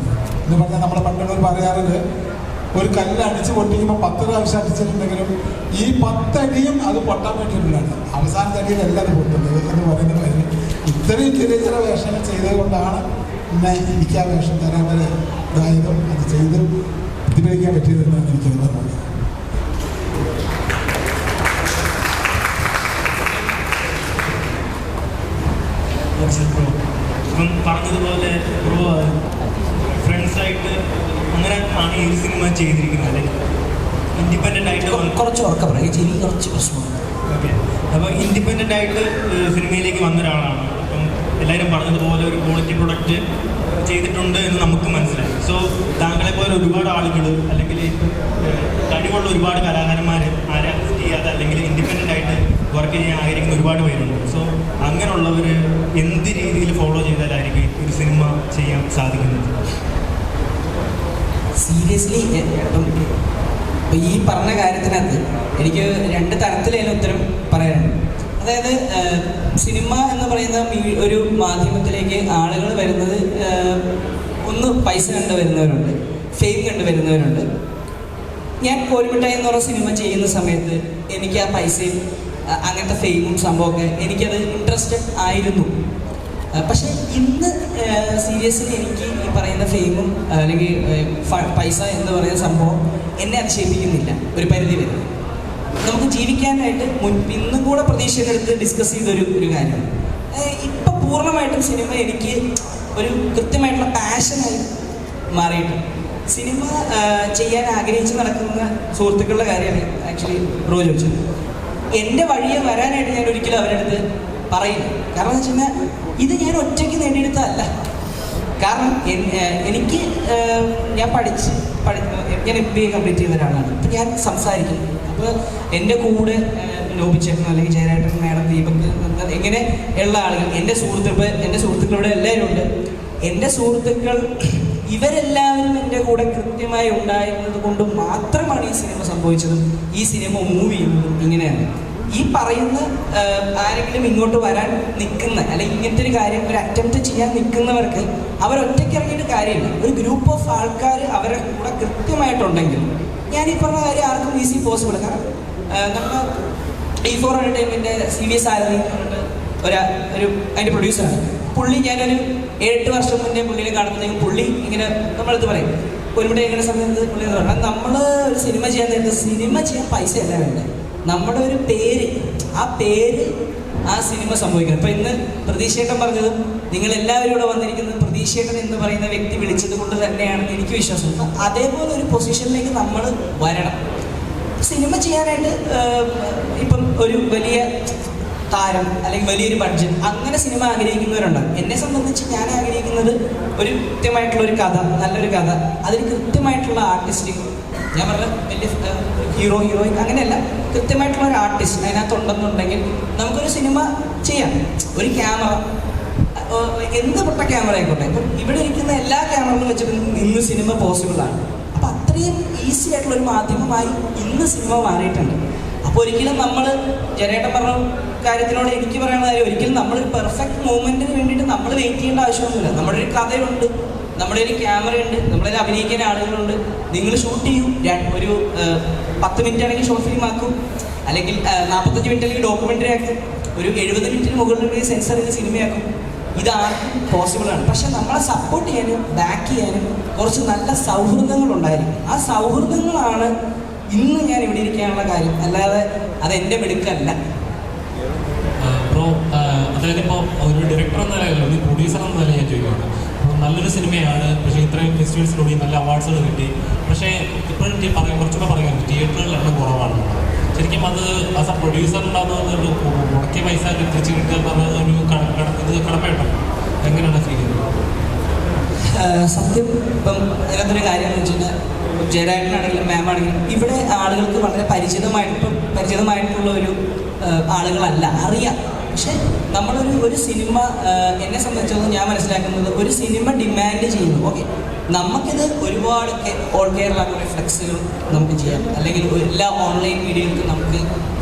എന്ന് പറഞ്ഞാൽ നമ്മളെ പണ്ടുള്ളവർ പറയാറുണ്ട്, ഒരു കല്ല് അടിച്ച് പൊട്ടിക്കുമ്പോൾ 10 പ്രാവശ്യം അടിച്ചിട്ടുണ്ടെങ്കിലും ഈ 10 അടിയും അത് പൊട്ടാൻ പറ്റിയിട്ടുള്ളതാണ്. അവസാനത്തെ അടിയിലല്ല അത് പൊട്ടുന്നത് എന്ന് പറയുന്ന കാര്യം. ഇത്രയും ചെറിയ വേഷങ്ങൾ ചെയ്തത് കൊണ്ടാണ് എനിക്ക് ആ വേഷം തരാൻ വരെ ഇതായതും അത് ചെയ്ത് പ്രതിഫലിക്കാൻ പറ്റിയതെന്നാണ് എനിക്കത് പറഞ്ഞത്. ഇപ്പം പറഞ്ഞതുപോലെ ബ്രോ ഫ്രണ്ട്സായിട്ട് അങ്ങനെ ആണ് ഈ സിനിമ ചെയ്തിരിക്കുന്നത്. ഇൻഡിപെൻഡൻ്റ് ആയിട്ട് കുറച്ച് ഉറക്കം പറയാം, ചെവി കുറച്ച് പ്രശ്നമാണ്. ഓക്കെ, അപ്പോൾ ഇൻഡിപെൻഡൻ്റ് ആയിട്ട് സിനിമയിലേക്ക് വന്ന ഒരാളാണ്. അപ്പം എല്ലാവരും പറഞ്ഞതുപോലെ ഒരു ക്വാളിറ്റി പ്രൊഡക്റ്റ് ചെയ്തിട്ടുണ്ട് എന്ന് നമുക്ക് മനസ്സിലായി. സോ താങ്കളെ പോലെ ഒരുപാട് ആളുകൾ അല്ലെങ്കിൽ കഴിവുള്ള ഒരുപാട് കലാകാരന്മാർ ആരെ അസിസ്റ്റ് ചെയ്യാതെ അല്ലെങ്കിൽ ഇൻഡിപെൻഡൻ്റ് ആയിട്ട് വർക്ക് ചെയ്യാൻ ആഗ്രഹിക്കുന്ന ഒരുപാട് പേരുണ്ട്. സോ അങ്ങനെയുള്ളവർ എന്ത് രീതിയിൽ ഫോളോ ചെയ്താലായിരിക്കും ഒരു സിനിമ ചെയ്യാൻ സാധിക്കുന്നത്? സീരിയസ്ലി ഇപ്പം ഈ പറഞ്ഞ കാര്യത്തിനകത്ത് എനിക്ക് 2 തരത്തിലതിന് ഉത്തരം പറയാനുണ്ട്. അതായത് സിനിമ എന്ന് പറയുന്ന ഒരു മാധ്യമത്തിലേക്ക് ആളുകൾ വരുന്നത് ഒന്ന് പൈസ കണ്ടു വരുന്നവരുണ്ട്, ഫെയിം കണ്ടു വരുന്നവരുണ്ട്. ഞാൻ കോരിമിഠായി എന്ന് പറഞ്ഞ സിനിമ ചെയ്യുന്ന സമയത്ത് എനിക്ക് ആ പൈസയും അങ്ങനത്തെ ഫെയിമും സംഭവമൊക്കെ എനിക്കത് ഇൻട്രസ്റ്റഡ് ആയിരുന്നു. പക്ഷേ ഇന്ന് സീരിയസ്ലി എനിക്ക് ഈ പറയുന്ന ഫെയിമും അല്ലെങ്കിൽ പൈസ എന്ന് പറയുന്ന സംഭവം എന്നെ അതിശയിപ്പിക്കുന്നില്ല ഒരു പരിധി വരെ. നമുക്ക് ജീവിക്കാനായിട്ട് ഇന്നും കൂടെ പ്രതീക്ഷയെടുത്ത് ഡിസ്കസ് ചെയ്തൊരു കാര്യമാണ്. ഇപ്പം പൂർണ്ണമായിട്ടും സിനിമ എനിക്ക് ഒരു കൃത്യമായിട്ടുള്ള പാഷനായി മാറിയിട്ടുണ്ട്. സിനിമ ചെയ്യാൻ ആഗ്രഹിച്ച് നടക്കുന്ന സുഹൃത്തുക്കളുടെ കാര്യമാണ് ആക്ച്വലി ബ്രോ ചോദിച്ചത്. എൻ്റെ വഴിയെ വരാനായിട്ട് ഞാൻ ഒരിക്കലും അവരുടെ അടുത്ത് പറയില്ല. കാരണം എന്ന് വെച്ച് കഴിഞ്ഞാൽ ഇത് ഞാൻ ഒറ്റയ്ക്ക് നേടിയെടുത്തതല്ല. കാരണം എനിക്ക് ഞാൻ ഞാൻ MBA കംപ്ലീറ്റ് ചെയ്ത ഒരാളാണ്. അപ്പം ഞാൻ സംസാരിക്കും. അപ്പോൾ എൻ്റെ കൂടെ ലോപിച്ചേട്ടൻ അല്ലെങ്കിൽ ജയരാട്ടൻ, മാഡം, ദീപക് ഇങ്ങനെ ഉള്ള ആളുകൾ, എൻ്റെ സുഹൃത്തുക്കളുടെ എല്ലാവരും ഉണ്ട്. എൻ്റെ സുഹൃത്തുക്കൾ ഇവരെല്ലാവരും എൻ്റെ കൂടെ കൃത്യമായി ഉണ്ടായിരുന്നത് കൊണ്ട് മാത്രമാണ് ഈ സിനിമ സംഭവിച്ചതും ഈ സിനിമ മൂവ് ചെയ്യുന്നതും ഇങ്ങനെയാണ്. ഈ പറയുന്ന ആരെങ്കിലും ഇങ്ങോട്ട് വരാൻ നിൽക്കുന്ന അല്ലെങ്കിൽ ഇങ്ങനത്തെ ഒരു കാര്യം ഒരു അറ്റംപ്റ്റ് ചെയ്യാൻ നിൽക്കുന്നവർക്ക് അവരൊറ്റയ്ക്ക് ഇറങ്ങിയിട്ട് കാര്യമില്ല. ഒരു ഗ്രൂപ്പ് ഓഫ് ആൾക്കാർ അവരെ കൂടെ കൃത്യമായിട്ടുണ്ടെങ്കിൽ ഞാൻ ഈ പറഞ്ഞ കാര്യം ആർക്കും ഈസി പോസിബിൾ. കാരണം നമ്മൾ E4 എൻ്റർടൈൻമെൻറ്റ് CVS ആരതി ഒരു അതിൻ്റെ പ്രൊഡ്യൂസറാണ് പുള്ളി. ഞാനൊരു 7-8 വർഷം മുന്നേ പുള്ളിനെ കാണുമ്പോഴത്തേക്കും പുള്ളി ഇങ്ങനെ നമ്മളടുത്ത് പറയും, ഒരുവിടെ ഇങ്ങനെ സമയത്ത് പുള്ളി എന്ന് പറഞ്ഞാൽ നമ്മൾ ഒരു സിനിമ ചെയ്യാൻ നേരത്തെ സിനിമ ചെയ്യാൻ പൈസ അല്ല വേണ്ടത്, നമ്മുടെ ഒരു പേര്, ആ പേര് ആ സിനിമ സംഭവിക്കണം. ഇപ്പം ഇന്ന് പ്രതീക്ഷേട്ടൻ പറഞ്ഞതും നിങ്ങളെല്ലാവരും ഇവിടെ വന്നിരിക്കുന്നത് പ്രതീക്ഷേട്ടൻ എന്ന് പറയുന്ന വ്യക്തി വിളിച്ചത് കൊണ്ട് തന്നെയാണെന്ന് എനിക്ക് വിശ്വാസമുണ്ട്. അതേപോലെ ഒരു പൊസിഷനിലേക്ക് നമ്മൾ വരണം. സിനിമ ചെയ്യാനായിട്ട് ഇപ്പം ഒരു വലിയ താരം അല്ലെങ്കിൽ വലിയൊരു ബഡ്ജറ്റ് അങ്ങനെ സിനിമ ആഗ്രഹിക്കുന്നവരുണ്ടാകും. എന്നെ സംബന്ധിച്ച് ഞാൻ ആഗ്രഹിക്കുന്നത് ഒരു കൃത്യമായിട്ടുള്ള ഒരു കഥ, നല്ലൊരു കഥ, അതിന് കൃത്യമായിട്ടുള്ള ആർട്ടിസ്റ്റ്, ഞാൻ പറഞ്ഞ വലിയ ഹീറോയിൻ അങ്ങനെയല്ല, കൃത്യമായിട്ടുള്ള ഒരു ആർട്ടിസ്റ്റ് അതിനകത്തുണ്ടെന്നുണ്ടെങ്കിൽ നമുക്കൊരു സിനിമ ചെയ്യാം. ഒരു ക്യാമറ, എന്ത് പൊട്ട ക്യാമറ ആയിക്കോട്ടെ, ഇപ്പം ഇവിടെ ഇരിക്കുന്ന എല്ലാ ക്യാമറകളും വെച്ചിട്ട് ഇന്ന് സിനിമ പോസിബിളാണ്. അപ്പം അത്രയും ഈസി ആയിട്ടുള്ള ഒരു മാധ്യമമായി ഇന്ന് സിനിമ മാറിയിട്ടുണ്ട്. അപ്പോൾ ഒരിക്കലും നമ്മൾ ജനേട്ടൻ പറഞ്ഞ കാര്യത്തിനോട് എനിക്ക് പറയുന്ന കാര്യം, ഒരിക്കലും നമ്മളൊരു പെർഫെക്റ്റ് മൂവ്മെൻറ്റിന് വേണ്ടിയിട്ട് നമ്മൾ വെയിറ്റ് ചെയ്യേണ്ട ആവശ്യമൊന്നുമില്ല. നമ്മുടെ ഒരു കഥയുണ്ട്, നമ്മുടെ ഒരു ക്യാമറയുണ്ട്, നമ്മളതിൽ അഭിനയിക്കുന്ന ആളുകളുണ്ട്. നിങ്ങൾ ഷൂട്ട് ചെയ്യൂ, ഒരു 10 മിനിറ്റ് ആണെങ്കിൽ ഷോർട്ട് ഫിലിം ആക്കും, അല്ലെങ്കിൽ 45 മിനിറ്റ് അല്ലെങ്കിൽ ഡോക്യുമെൻ്ററി ആക്കും, ഒരു 70 മിനിറ്റിന് മുകളിൽ സെൻസർ ചെയ്ത് സിനിമയാക്കും. ഇതാർക്കും പോസിബിളാണ്. പക്ഷെ നമ്മളെ സപ്പോർട്ട് ചെയ്യാനും ബാക്ക് ചെയ്യാനും കുറച്ച് നല്ല സൗഹൃദങ്ങളുണ്ടായിരിക്കും. ആ സൗഹൃദങ്ങളാണ് ഇന്ന് ഞാൻ ഇവിടെ ഇരിക്കാനുള്ള കാര്യം, അല്ലാതെ അതെൻ്റെ മിടുക്കല്ല. ബ്രോ, അതായത് ഇപ്പോൾ ഒരു ഡയറക്ടർ എന്ന നിലയിൽ, ഒരു പ്രൊഡ്യൂസർ എന്ന നിലയിൽ ഞാൻ ചോദിക്കുകയാണ്, നല്ലൊരു സിനിമയാണ്, പക്ഷേ ഇത്രയും ഫെസ്റ്റിവൽസിലൂടെ നല്ല അവാർഡ്സുകൾ കിട്ടി, പക്ഷേ ഇപ്പോഴും കുറച്ചൊക്കെ പറയാം തിയേറ്ററുകളിൽ എണ്ണം കുറവാണ്. ശരിക്കും അത് ആസ് എ പ്രൊഡ്യൂസർ ഉണ്ടാകുന്ന മുടക്കിയ പൈസ തിരിച്ച് കിട്ടുക എന്നുള്ളത് ഒരു കടമയുണ്ടോ? എങ്ങനെയാണ് ഫീൽ ചെയ്യുന്നത്? സത്യം ഇപ്പം അതിനകത്തൊരു കാര്യം എന്ന് വെച്ച് കഴിഞ്ഞാൽ ജയരാജനാണെങ്കിലും മാമാണെങ്കിലും ഇവിടെ ആളുകൾക്ക് വളരെ പരിചിതമായിട്ടുള്ള ഒരു ആളുകളല്ല, അറിയാം. പക്ഷെ ഒരു സിനിമ എന്നെ സംബന്ധിച്ചിടത്തോളം ഞാൻ മനസ്സിലാക്കുന്നത്, ഒരു സിനിമ ഡിമാൻഡ് ചെയ്യുന്നു. ഓക്കെ, നമുക്കിത് ഒരുപാട് ഓൾ കേരള കുറേ ഫ്ലെക്സുകൾ നമുക്ക് ചെയ്യാം, അല്ലെങ്കിൽ എല്ലാ ഓൺലൈൻ മീഡിയകൾക്കും നമുക്ക്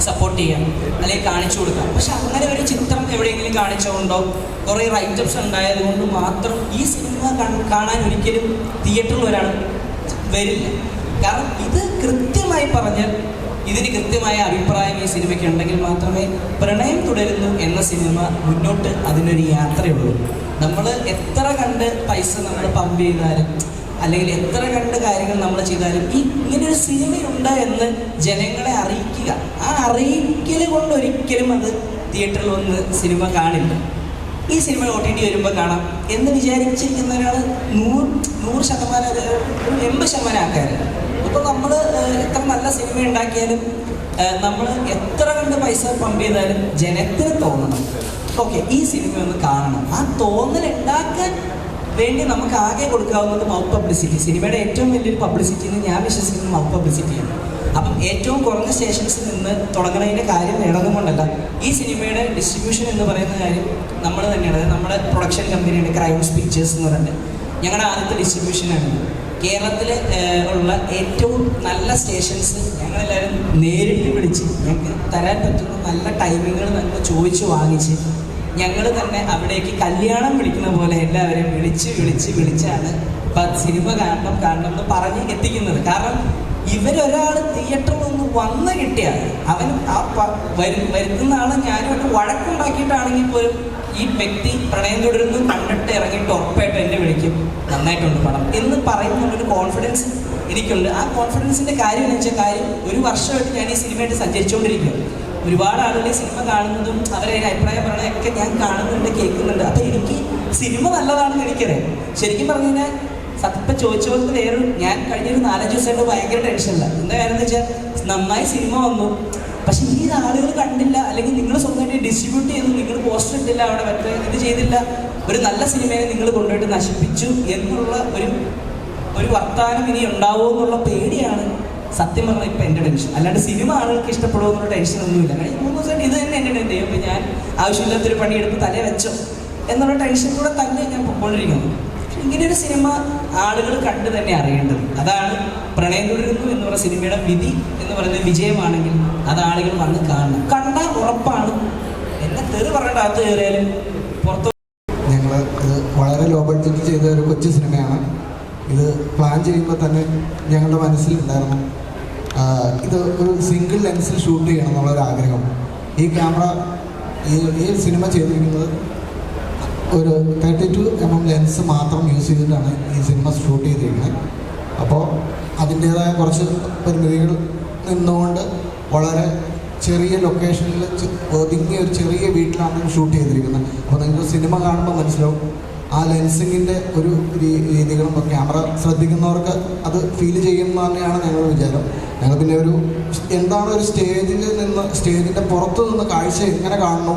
സപ്പോർട്ട് ചെയ്യാം, അല്ലെങ്കിൽ കാണിച്ചു കൊടുക്കാം. പക്ഷെ അങ്ങനെ ഒരു ചിത്രം എവിടെയെങ്കിലും കാണിച്ചുകൊണ്ടോ കുറേ റൈറ്റപ്സ് ഉണ്ടായത് കൊണ്ട് മാത്രം ഈ സിനിമ കാണാൻ ഒരിക്കലും തിയേറ്ററിൽ ഒരാൾ വരില്ല. കാരണം ഇത് കൃത്യമായി പറഞ്ഞാൽ ഇതിന് കൃത്യമായ അഭിപ്രായം ഈ സിനിമയ്ക്ക് ഉണ്ടെങ്കിൽ മാത്രമേ പ്രണയം തുടരുന്നു എന്ന സിനിമ മുന്നോട്ട് അതിനൊരു യാത്രയുള്ളൂ. നമ്മൾ എത്ര കണ്ട് പൈസ നമ്മൾ പമ്പ് ചെയ്താലും അല്ലെങ്കിൽ എത്ര കണ്ട് കാര്യങ്ങൾ നമ്മൾ ചെയ്താലും ഇങ്ങനൊരു സിനിമയുണ്ട് എന്ന് ജനങ്ങളെ അറിയിക്കുക, ആ അറിയിക്കൽ കൊണ്ട് ഒരിക്കലും അത് തിയേറ്ററിൽ വന്ന് സിനിമ കാണില്ല. ഈ സിനിമ OTT വരുമ്പോൾ കാണാം എന്ന് വിചാരിച്ചിരിക്കുന്നവരാണ് 100% 80% ആൾക്കാർ. അപ്പോൾ നമ്മൾ എത്ര നല്ല സിനിമ ഉണ്ടാക്കിയാലും നമ്മൾ എത്ര കണ്ട് പൈസ പമ്പ് ചെയ്താലും ജനത്തിന് തോന്നണം, ഓക്കെ ഈ സിനിമ ഒന്ന് കാണണം. ആ തോന്നൽ ഉണ്ടാക്കാൻ വേണ്ടി നമുക്ക് ആകെ കൊടുക്കാവുന്നത് മൗത്ത് പബ്ലിസിറ്റി. സിനിമയുടെ ഏറ്റവും വലിയൊരു പബ്ലിസിറ്റി എന്ന് ഞാൻ വിശ്വസിക്കുന്നത് മൗത്ത് പബ്ലിസിറ്റിയാണ്. അപ്പം ഏറ്റവും കുറഞ്ഞ സ്റ്റേഷൻസിൽ നിന്ന് തുടങ്ങുന്നതിൻ്റെ കാര്യം നേടുന്നതുകൊണ്ടല്ല, ഈ സിനിമയുടെ ഡിസ്ട്രിബ്യൂഷൻ എന്ന് പറയുന്ന കാര്യം നമ്മൾ തന്നെയാണ്. അതായത് നമ്മുടെ പ്രൊഡക്ഷൻ കമ്പനിയാണ് ക്രൈംസ് പിക്ചേഴ്സ് എന്ന് പറഞ്ഞിട്ട് ഞങ്ങളുടെ ആദ്യത്തെ ഡിസ്ട്രിബ്യൂഷനാണ്. കേരളത്തിൽ ഉള്ള ഏറ്റവും നല്ല സ്റ്റേഷൻസ് ഞങ്ങളെല്ലാവരും നേരിട്ട് വിളിച്ച് ഞങ്ങൾക്ക് തരാൻ പറ്റുന്ന നല്ല ടൈമിങ്ങൾ ഞങ്ങൾ ചോദിച്ച് വാങ്ങിച്ച് ഞങ്ങൾ തന്നെ അവിടേക്ക് കല്യാണം വിളിക്കുന്ന പോലെ എല്ലാവരെയും വിളിച്ചാണ് ഇപ്പം സിനിമ കാണണം എന്ന് പറഞ്ഞ് എത്തിക്കുന്നത്. കാരണം ഇവരൊരാൾ തിയേറ്ററിൽ ഒന്ന് വന്ന് കിട്ടിയാൽ അവൻ വരുത്തുന്ന ആൾ ഞാനുമായിട്ട് വഴക്കുണ്ടാക്കിയിട്ടാണെങ്കിൽ പോലും ഈ വ്യക്തി പ്രണയം തുടരുന്നു കണ്ടിട്ട് ഇറങ്ങിയിട്ട് ഉറപ്പായിട്ട് എന്നെ വിളിക്കും, നന്നായിട്ടുണ്ട് പടം എന്ന് പറയുന്നുള്ളൊരു കോൺഫിഡൻസ് എനിക്കുണ്ട്. ആ കോൺഫിഡൻസിൻ്റെ കാര്യം എന്ന് വെച്ചാൽ ഒരു വർഷമായിട്ട് ഞാൻ ഈ സിനിമയായിട്ട് സഞ്ചരിച്ചുകൊണ്ടിരിക്കും. ഒരുപാട് ആളുകൾ ഈ സിനിമ കാണുന്നതും അവരെ അഭിപ്രായം പറയണതൊക്കെ ഞാൻ കാണുന്നുണ്ട്, കേൾക്കുന്നുണ്ട്. അപ്പോൾ എനിക്ക് സിനിമ നല്ലതാണെന്ന് എനിക്കറിയാം. ശരിക്കും പറഞ്ഞു കഴിഞ്ഞാൽ സത്യം ചോദിച്ച പോലത്തെ ഞാൻ കഴിഞ്ഞൊരു 4-5 ദിവസമായിട്ട് ഭയങ്കര ടെൻഷനില്ല. എന്താ കാര്യം എന്ന് വെച്ചാൽ നന്നായി സിനിമ വന്നു, പക്ഷെ ഈ ആളുകൾ കണ്ടില്ല, അല്ലെങ്കിൽ നിങ്ങൾ സ്വന്തമായിട്ട് ഡിസ്ട്രിബ്യൂട്ട് ചെയ്തു, നിങ്ങൾ പോസ്റ്റർ ഇട്ടില്ല, അവിടെ മറ്റേ ഇത് ചെയ്തില്ല, ഒരു നല്ല സിനിമയെ നിങ്ങൾ കൊണ്ടുപോയിട്ട് നശിപ്പിച്ചു എന്നുള്ള ഒരു വർത്താനം ഇനി ഉണ്ടാവുമോ എന്നുള്ള പേടിയാണ് സത്യം പറഞ്ഞാൽ ഇപ്പം എൻ്റെ ടെൻഷൻ. അല്ലാണ്ട് സിനിമ ആളുകൾക്ക് ഇഷ്ടപ്പെടുമോ എന്നുള്ള ടെൻഷനൊന്നുമില്ല. കാരണം 3 ദിവസമായിട്ട് ഇത് തന്നെ എൻ്റെ ദൈവം, ഇപ്പം ഞാൻ ആവശ്യമില്ലാത്തൊരു പണിയെടുത്ത് തലേ വെച്ചോ എന്നുള്ള ടെൻഷനിലൂടെ തന്നെ ഞാൻ പൊയ്ക്കൊണ്ടിരിക്കുന്നു. ഇങ്ങനെയൊരു സിനിമ ആളുകൾ കണ്ട് തന്നെ അറിയേണ്ടത്. അതാണ് പ്രണയം തുടരുന്നു എന്ന് പറയുന്ന സിനിമയുടെ വിധി എന്ന് പറയുന്നത്. വിജയമാണെങ്കിൽ അത് ആളുകൾ വന്ന് കാണണം. കണ്ടാൽ ഉറപ്പാണ്. എന്നെ തെറി പറഞ്ഞിട്ട് അകത്ത് കയറിയാലും പുറത്ത്. ഞങ്ങൾ ഇത് വളരെ ലോ ബഡ്ജറ്റ് ചെയ്ത ഒരു കൊച്ചു സിനിമയാണ്. ഇത് പ്ലാൻ ചെയ്യുമ്പോൾ തന്നെ ഞങ്ങളുടെ മനസ്സിലുണ്ടായിരുന്നു ഇത് ഒരു സിംഗിൾ ലെൻസിൽ ഷൂട്ട് ചെയ്യണം എന്നുള്ളൊരു ആഗ്രഹം. ഈ ക്യാമറ ഈ സിനിമ ചെയ്തിരിക്കുന്നത് ഒരു 32 mm ലെൻസ് മാത്രം യൂസ് ചെയ്തിട്ടാണ് ഈ സിനിമ ഷൂട്ട് ചെയ്തിരിക്കുന്നത്. അപ്പോൾ അതിൻ്റേതായ കുറച്ച് പരിമിതികൾ നിന്നുകൊണ്ട് വളരെ ചെറിയ ലൊക്കേഷനിൽ ഒതുങ്ങിയ ഒരു ചെറിയ വീട്ടിലാണ് ഷൂട്ട് ചെയ്തിരിക്കുന്നത്. അപ്പോൾ നിങ്ങൾക്ക് സിനിമ കാണുമ്പോൾ മനസ്സിലാവും ആ ലെൻസിങ്ങിൻ്റെ ഒരു രീതികളും ക്യാമറ ശ്രദ്ധിക്കുന്നവർക്ക് അത് ഫീൽ ചെയ്യുമെന്ന് തന്നെയാണ് ഞങ്ങളുടെ വിചാരം. ഞങ്ങൾ പിന്നെ ഒരു എന്താണ് ഒരു സ്റ്റേജിൻ്റെ പുറത്തു നിന്ന് കാഴ്ച എങ്ങനെ കാണണോ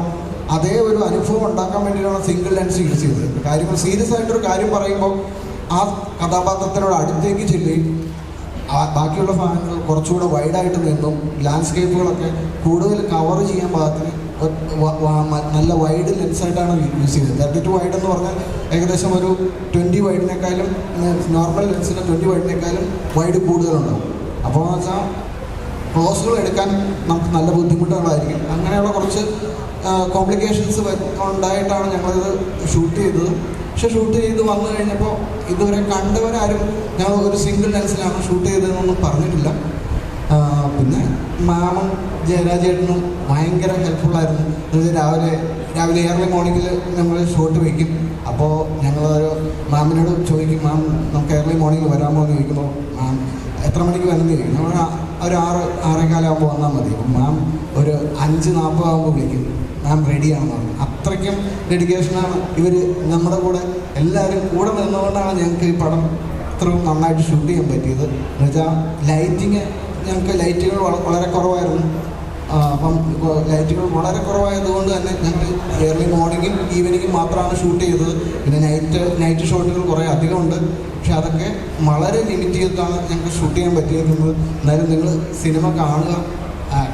അതേ ഒരു അനുഭവം ഉണ്ടാക്കാൻ വേണ്ടിയിട്ടാണ് സിംഗിൾ ലെൻസ് യൂസ് ചെയ്തത്. കാര്യങ്ങൾ സീരിയസ് ആയിട്ടൊരു കാര്യം പറയുമ്പോൾ ആ കഥാപാത്രത്തിനോട് അടുത്തേക്ക് ചെല്ലുകയും ബാക്കിയുള്ള ഭാഗങ്ങൾ കുറച്ചുകൂടെ വൈഡായിട്ട് നിന്നും ലാൻഡ്സ്കേപ്പുകളൊക്കെ കൂടുതൽ കവർ ചെയ്യാൻ പാകത്തിന് നല്ല വൈഡ് ലെൻസായിട്ടാണ് യൂസ് ചെയ്തത്. 32 വൈഡ് എന്ന് പറഞ്ഞാൽ ഏകദേശം ഒരു 20 വൈഡിനേക്കാളും നോർമൽ ലെൻസിന് 20 വൈഡിനേക്കാളും വൈഡ് കൂടുതലുണ്ടാവും. അപ്പോൾ എന്ന് വെച്ചാൽ ക്ലോസുകൾ എടുക്കാൻ നമുക്ക് നല്ല ബുദ്ധിമുട്ടുകളായിരിക്കും. അങ്ങനെയുള്ള കുറച്ച് കോംപ്ലിക്കേഷൻസ് ഉണ്ടായിട്ടാണ് ഞങ്ങളിത് ഷൂട്ട് ചെയ്തത്. പക്ഷെ ഷൂട്ട് ചെയ്ത് വന്നു കഴിഞ്ഞപ്പോൾ ഇതുവരെ കണ്ടവരാരും ഞങ്ങൾ ഒരു സിംഗിൾ ലെൻസിലാണ് ഷൂട്ട് ചെയ്തതെന്നൊന്നും പറഞ്ഞിട്ടില്ല. പിന്നെ മാമും ജയരാജേട്ടനും ഭയങ്കര ഹെൽപ്ഫുള്ളായിരുന്നു. രാവിലെ ഏർലി മോർണിംഗിൽ നമ്മൾ ഷോട്ട് വയ്ക്കും. അപ്പോൾ ഞങ്ങളൊരു മാമിനോട് ചോദിക്കും, മാം നമുക്ക് ഏർലി മോർണിംഗ് വരാമോ എന്ന് ചോദിക്കുമ്പോൾ മാം എത്ര മണിക്ക് വരണമെന്ന് ചോദിക്കും. നമ്മൾ ഒരു 6:15 വന്നാൽ മതി. അപ്പം മാം ഒരു 5:40 വിളിക്കും, മാം റെഡിയാണെന്ന് പറഞ്ഞു. അത്രയ്ക്കും ഡെഡിക്കേഷനാണ് ഇവർ നമ്മുടെ കൂടെ എല്ലാവരും കൂടെ നിന്നുകൊണ്ടാണ് ഞങ്ങൾക്ക് ഈ പടം ഇത്രയും നന്നായിട്ട് ഷൂട്ട് ചെയ്യാൻ പറ്റിയത്. എന്ന് വെച്ചാൽ ഞങ്ങൾക്ക് ലൈറ്റുകൾ വളരെ കുറവായിരുന്നു. അപ്പം ലൈറ്റുകൾ വളരെ കുറവായതുകൊണ്ട് തന്നെ ഞങ്ങൾ ഏർലി മോർണിംഗും ഈവനിങ്ങും മാത്രമാണ് ഷൂട്ട് ചെയ്തത്. പിന്നെ നൈറ്റ് ഷോട്ടുകൾ കുറേ അധികമുണ്ട്. പക്ഷെ അതൊക്കെ വളരെ ലിമിറ്റ് ചെയ്തിട്ടാണ് ഞങ്ങൾക്ക് ഷൂട്ട് ചെയ്യാൻ പറ്റിയിരിക്കുന്നത്. എന്നാലും നിങ്ങൾ സിനിമ കാണുക,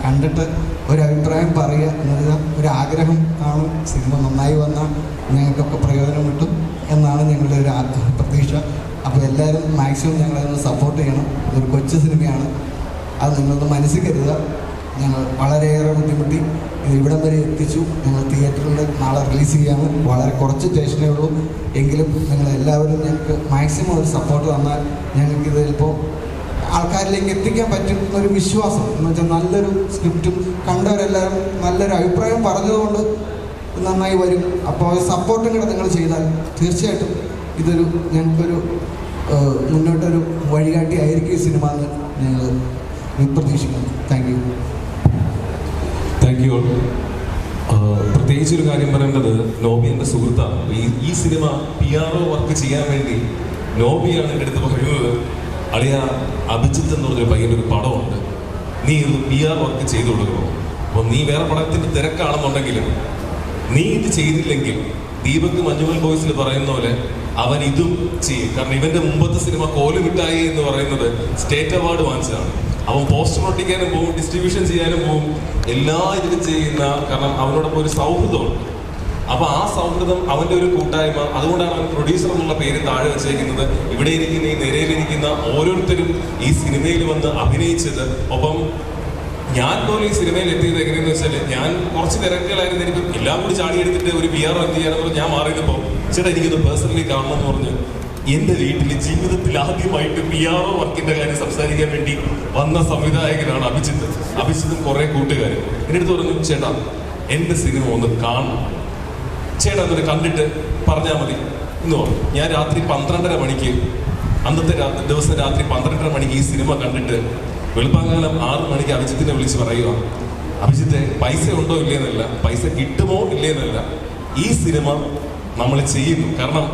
കണ്ടിട്ട് ഒരഭിപ്രായം പറയുക എന്നുള്ള ഒരാഗ്രഹം ആണ്. സിനിമ നന്നായി വന്നാൽ ഞങ്ങൾക്കൊക്കെ പ്രയോജനം കിട്ടും എന്നാണ് ഞങ്ങളുടെ ഒരു പ്രതീക്ഷ. അപ്പോൾ എല്ലാവരും മാക്സിമം ഞങ്ങളതൊന്ന് സപ്പോർട്ട് ചെയ്യണം. ഇതൊരു കൊച്ചു സിനിമയാണ്, അത് നിങ്ങളൊന്ന് മനസ്സിൽ കരുതുക. ഞങ്ങൾ വളരെയേറെ ബുദ്ധിമുട്ടി ഇവിടം വരെ എത്തിച്ചു. ഞങ്ങൾ തിയേറ്ററിൽ നാളെ റിലീസ് ചെയ്യാൻ വളരെ കുറച്ച് സ്റ്റേഷനേ ഉള്ളൂ. എങ്കിലും നിങ്ങളെല്ലാവരും ഞങ്ങൾക്ക് മാക്സിമം ഒരു സപ്പോർട്ട് തന്നാൽ ഞങ്ങൾക്കിത് ചിലപ്പോൾ ആൾക്കാരിലേക്ക് എത്തിക്കാൻ പറ്റും ഒരു വിശ്വാസം. എന്ന് വെച്ചാൽ നല്ലൊരു സ്ക്രിപ്റ്റും കണ്ടവരെല്ലാവരും നല്ലൊരു അഭിപ്രായം പറഞ്ഞതുകൊണ്ട് നന്നായി വരും. അപ്പോൾ സപ്പോർട്ടും കൂടെ നിങ്ങൾ ചെയ്താൽ തീർച്ചയായിട്ടും ഇതൊരു ഞങ്ങൾക്കൊരു മുന്നോട്ടൊരു വഴികാട്ടി ആയിരിക്കും ഈ സിനിമ എന്ന് ഞങ്ങൾ പ്രതീക്ഷിക്കുന്നു. Thank you. പ്രത്യേകിച്ച് ഒരു കാര്യം പറയേണ്ടത്, നോബി എൻ്റെ സുഹൃത്താണ്. ഈ സിനിമ PR വർക്ക് ചെയ്യാൻ വേണ്ടി നോബിയാണ് എൻ്റെ അടുത്ത് പറയുന്നത്, അളിയ അഭിജിത്ത് എന്ന് പറഞ്ഞൊരു പയ്യൻ്റെ ഒരു പടമുണ്ട്, നീ ഇത് PR വർക്ക് ചെയ്തു കൊടുക്കണം. അപ്പോൾ നീ വേറെ പടത്തിൻ്റെ തിരക്കാണെന്നുണ്ടെങ്കിലും നീ ഇത് ചെയ്തില്ലെങ്കിൽ ദീപക് മഞ്ഞുമൽ ബോയ്സിൽ പറയുന്ന പോലെ അവൻ ഇതും ചെയ്യും. കാരണം ഇവൻ്റെ മുമ്പത്തെ സിനിമ കോലുമിട്ടായി എന്ന് പറയുന്നത് സ്റ്റേറ്റ് അവാർഡ് വാങ്ങിച്ചതാണ്. അവൻ പോസ്റ്റർ ഒട്ടിക്കാനും പോകും, ഡിസ്ട്രിബ്യൂഷൻ ചെയ്യാനും പോകും, എല്ലാ ഇതിലും ചെയ്യുന്ന. കാരണം അവനോടൊപ്പം ഒരു സൗഹൃദമുണ്ട്. അപ്പോൾ ആ സൗഹൃദം അവൻ്റെ ഒരു കൂട്ടായ്മ. അതുകൊണ്ടാണ് അവൻ പ്രൊഡ്യൂസർ എന്നുള്ള പേര് താഴെ വെച്ചേക്കുന്നത്. ഇവിടെ ഇരിക്കുന്ന ഈ നിരയിലിരിക്കുന്ന ഓരോരുത്തരും ഈ സിനിമയിൽ വന്ന് അഭിനയിച്ചത്. ഒപ്പം ഞാൻ പോലും ഈ സിനിമയിൽ എത്തിയത് എങ്ങനെയെന്ന് വെച്ചാൽ, ഞാൻ കുറച്ച് തിരക്കുകളായിരുന്നു. എനിക്ക് എല്ലാം കൂടി ചാടിയെടുത്തിട്ട് ഒരു PR എന്ത് ചെയ്യാനെന്ന് പറഞ്ഞ് ഞാൻ മാറിയപ്പോൾ, ചേട്ടാ എനിക്കൊന്ന് പേഴ്സണലി കാണണമെന്ന് പറഞ്ഞ് എൻ്റെ വീട്ടിൽ ജീവിതത്തിൽ ആദ്യമായിട്ട് PR വർക്കിൻ്റെ കാര്യം സംസാരിക്കാൻ വേണ്ടി വന്ന സംവിധായകനാണ് അഭിജിത്ത്. അഭിജിത്തും കുറേ കൂട്ടുകാരും എൻ്റെ അടുത്ത് പറഞ്ഞു, ചേട്ടാ എൻ്റെ സിനിമ ഒന്ന് കാണണം, ചേട്ടാ എന്നിട്ട് കണ്ടിട്ട് പറഞ്ഞാൽ മതി എന്ന് പറഞ്ഞു. ഞാൻ രാത്രി 12:30 മണിക്ക്, അന്നത്തെ ദിവസം രാത്രി 12:30 മണിക്ക് ഈ സിനിമ കണ്ടിട്ട് വെളുപ്പാങ്കാലം 6 മണിക്ക് അഭിജിത്തിനെ വിളിച്ച് പറയുക, അഭിജിത്തെ പൈസ ഉണ്ടോ ഇല്ലേന്നല്ല, പൈസ കിട്ടുമോ ഇല്ലേന്നല്ല, ഈ സിനിമ നമ്മൾ ചെയ്യുന്നു. കാരണം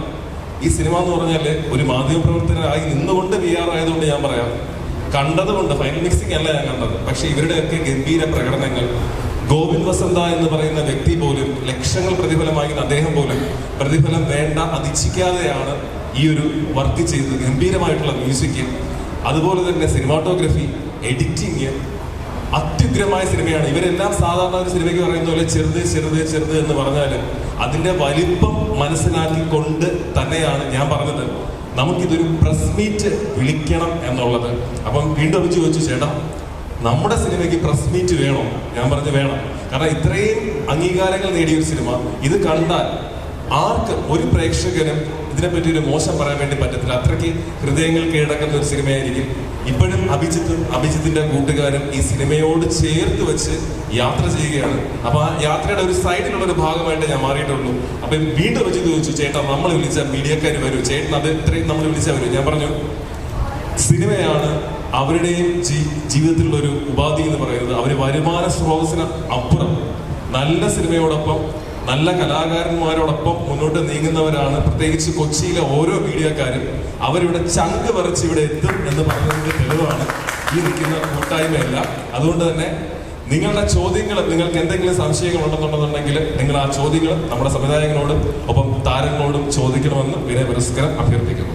ഈ സിനിമ എന്ന് പറഞ്ഞാൽ ഒരു മാധ്യമപ്രവർത്തകരായി നിന്നുകൊണ്ട് PR ആയതുകൊണ്ട് ഞാൻ പറയാം, കണ്ടതുകൊണ്ട് ഫൈനൽ മിക്സിംഗ് അല്ല ഞാൻ കണ്ടത്, പക്ഷെ ഇവരുടെയൊക്കെ ഗംഭീര പ്രകടനങ്ങൾ, ഗോവിന്ദ് വസന്ത എന്ന് പറയുന്ന വ്യക്തി പോലും, ലക്ഷങ്ങൾ പ്രതിഫലം വാങ്ങിക്കുന്ന അദ്ദേഹം പോലും പ്രതിഫലം വേണ്ട അതിച്ഛിക്കാതെയാണ് ഈ ഒരു വർക്ക് ചെയ്തത്. ഗംഭീരമായിട്ടുള്ള മ്യൂസിക്, അതുപോലെ തന്നെ സിനിമാറ്റോഗ്രഫി, എഡിറ്റിങ്, അത്യുഗ്രമായ സിനിമയാണ്. ഇവരെല്ലാം സാധാരണ ഒരു സിനിമയ്ക്ക് പറയുന്ന പോലെ ചെറുത് ചെറുത് ചെറുത് എന്ന് പറഞ്ഞാൽ അതിന്റെ വലിപ്പം മനസ്സിലാക്കിക്കൊണ്ട് തന്നെയാണ് ഞാൻ പറഞ്ഞത് നമുക്കിതൊരു പ്രസ് മീറ്റ് വിളിക്കണം എന്നുള്ളത്. അപ്പം വീണ്ടും അഭിച്ച് ചോദിച്ചു, ചേട്ടാ നമ്മുടെ സിനിമയ്ക്ക് പ്രസ് മീറ്റ് വേണോ? ഞാൻ പറഞ്ഞു വേണം. കാരണം ഇത്രയും അംഗീകാരങ്ങൾ നേടിയ ഒരു സിനിമ ഇത് കണ്ടാൽ ആർക്കും ഒരു പ്രേക്ഷകനും ഇതിനെപ്പറ്റി ഒരു മോശം പറയാൻ വേണ്ടി പറ്റത്തില്ല. അത്രയ്ക്ക് ഹൃദയങ്ങൾ കീഴടക്കുന്ന ഒരു സിനിമയായിരിക്കും. ഇപ്പോഴും അഭിജിത്തിന്റെ കൂട്ടുകാരും ഈ സിനിമയോട് ചേർത്ത് വെച്ച് യാത്ര ചെയ്യുകയാണ്. അപ്പൊ ആ യാത്രയുടെ ഒരു സൈഡിലുള്ള ഒരു ഭാഗമായിട്ട് ഞാൻ മാറിയിട്ടുള്ളൂ. അപ്പൊ വീണ്ടും അഭിജിത്ത് ചോദിച്ചു, ചേട്ടാ നമ്മൾ വിളിച്ച മീഡിയക്കാർ വരൂ, ചേട്ടൻ അത് ഇത്രയും നമ്മൾ വിളിച്ചാൽ വരും. ഞാൻ പറഞ്ഞു സിനിമയാണ് അവരുടെയും ജീവിതത്തിലുള്ള ഒരു ഉപാധി എന്ന് പറയുന്നത്. അവർ വരുമാന സ്രോതസ്സിന് അപ്പുറം നല്ല സിനിമയോടൊപ്പം നല്ല കലാകാരന്മാരോടൊപ്പം മുന്നോട്ട് നീങ്ങുന്നവരാണ്. പ്രത്യേകിച്ച് കൊച്ചിയിലെ ഓരോ മീഡിയക്കാരും അവരിവിടെ ചങ്ക് പറിച്ച് ഇവിടെ എത്തും എന്ന് പറഞ്ഞതിന്റെ തെളിവാണ് ഈ നിൽക്കുന്ന കൂട്ടായ്മയല്ല. അതുകൊണ്ട് തന്നെ നിങ്ങളുടെ ചോദ്യങ്ങൾ, നിങ്ങൾക്ക് എന്തെങ്കിലും സംശയങ്ങൾ ഉണ്ടെന്നുണ്ടെന്നുണ്ടെങ്കിൽ നിങ്ങൾ ആ ചോദ്യങ്ങൾ നമ്മുടെ സംവിധായകനോടും ഒപ്പം താരങ്ങളോടും ചോദിക്കണമെന്ന് വിനയ പുരസ്കാരം അഭ്യർത്ഥിക്കുന്നു.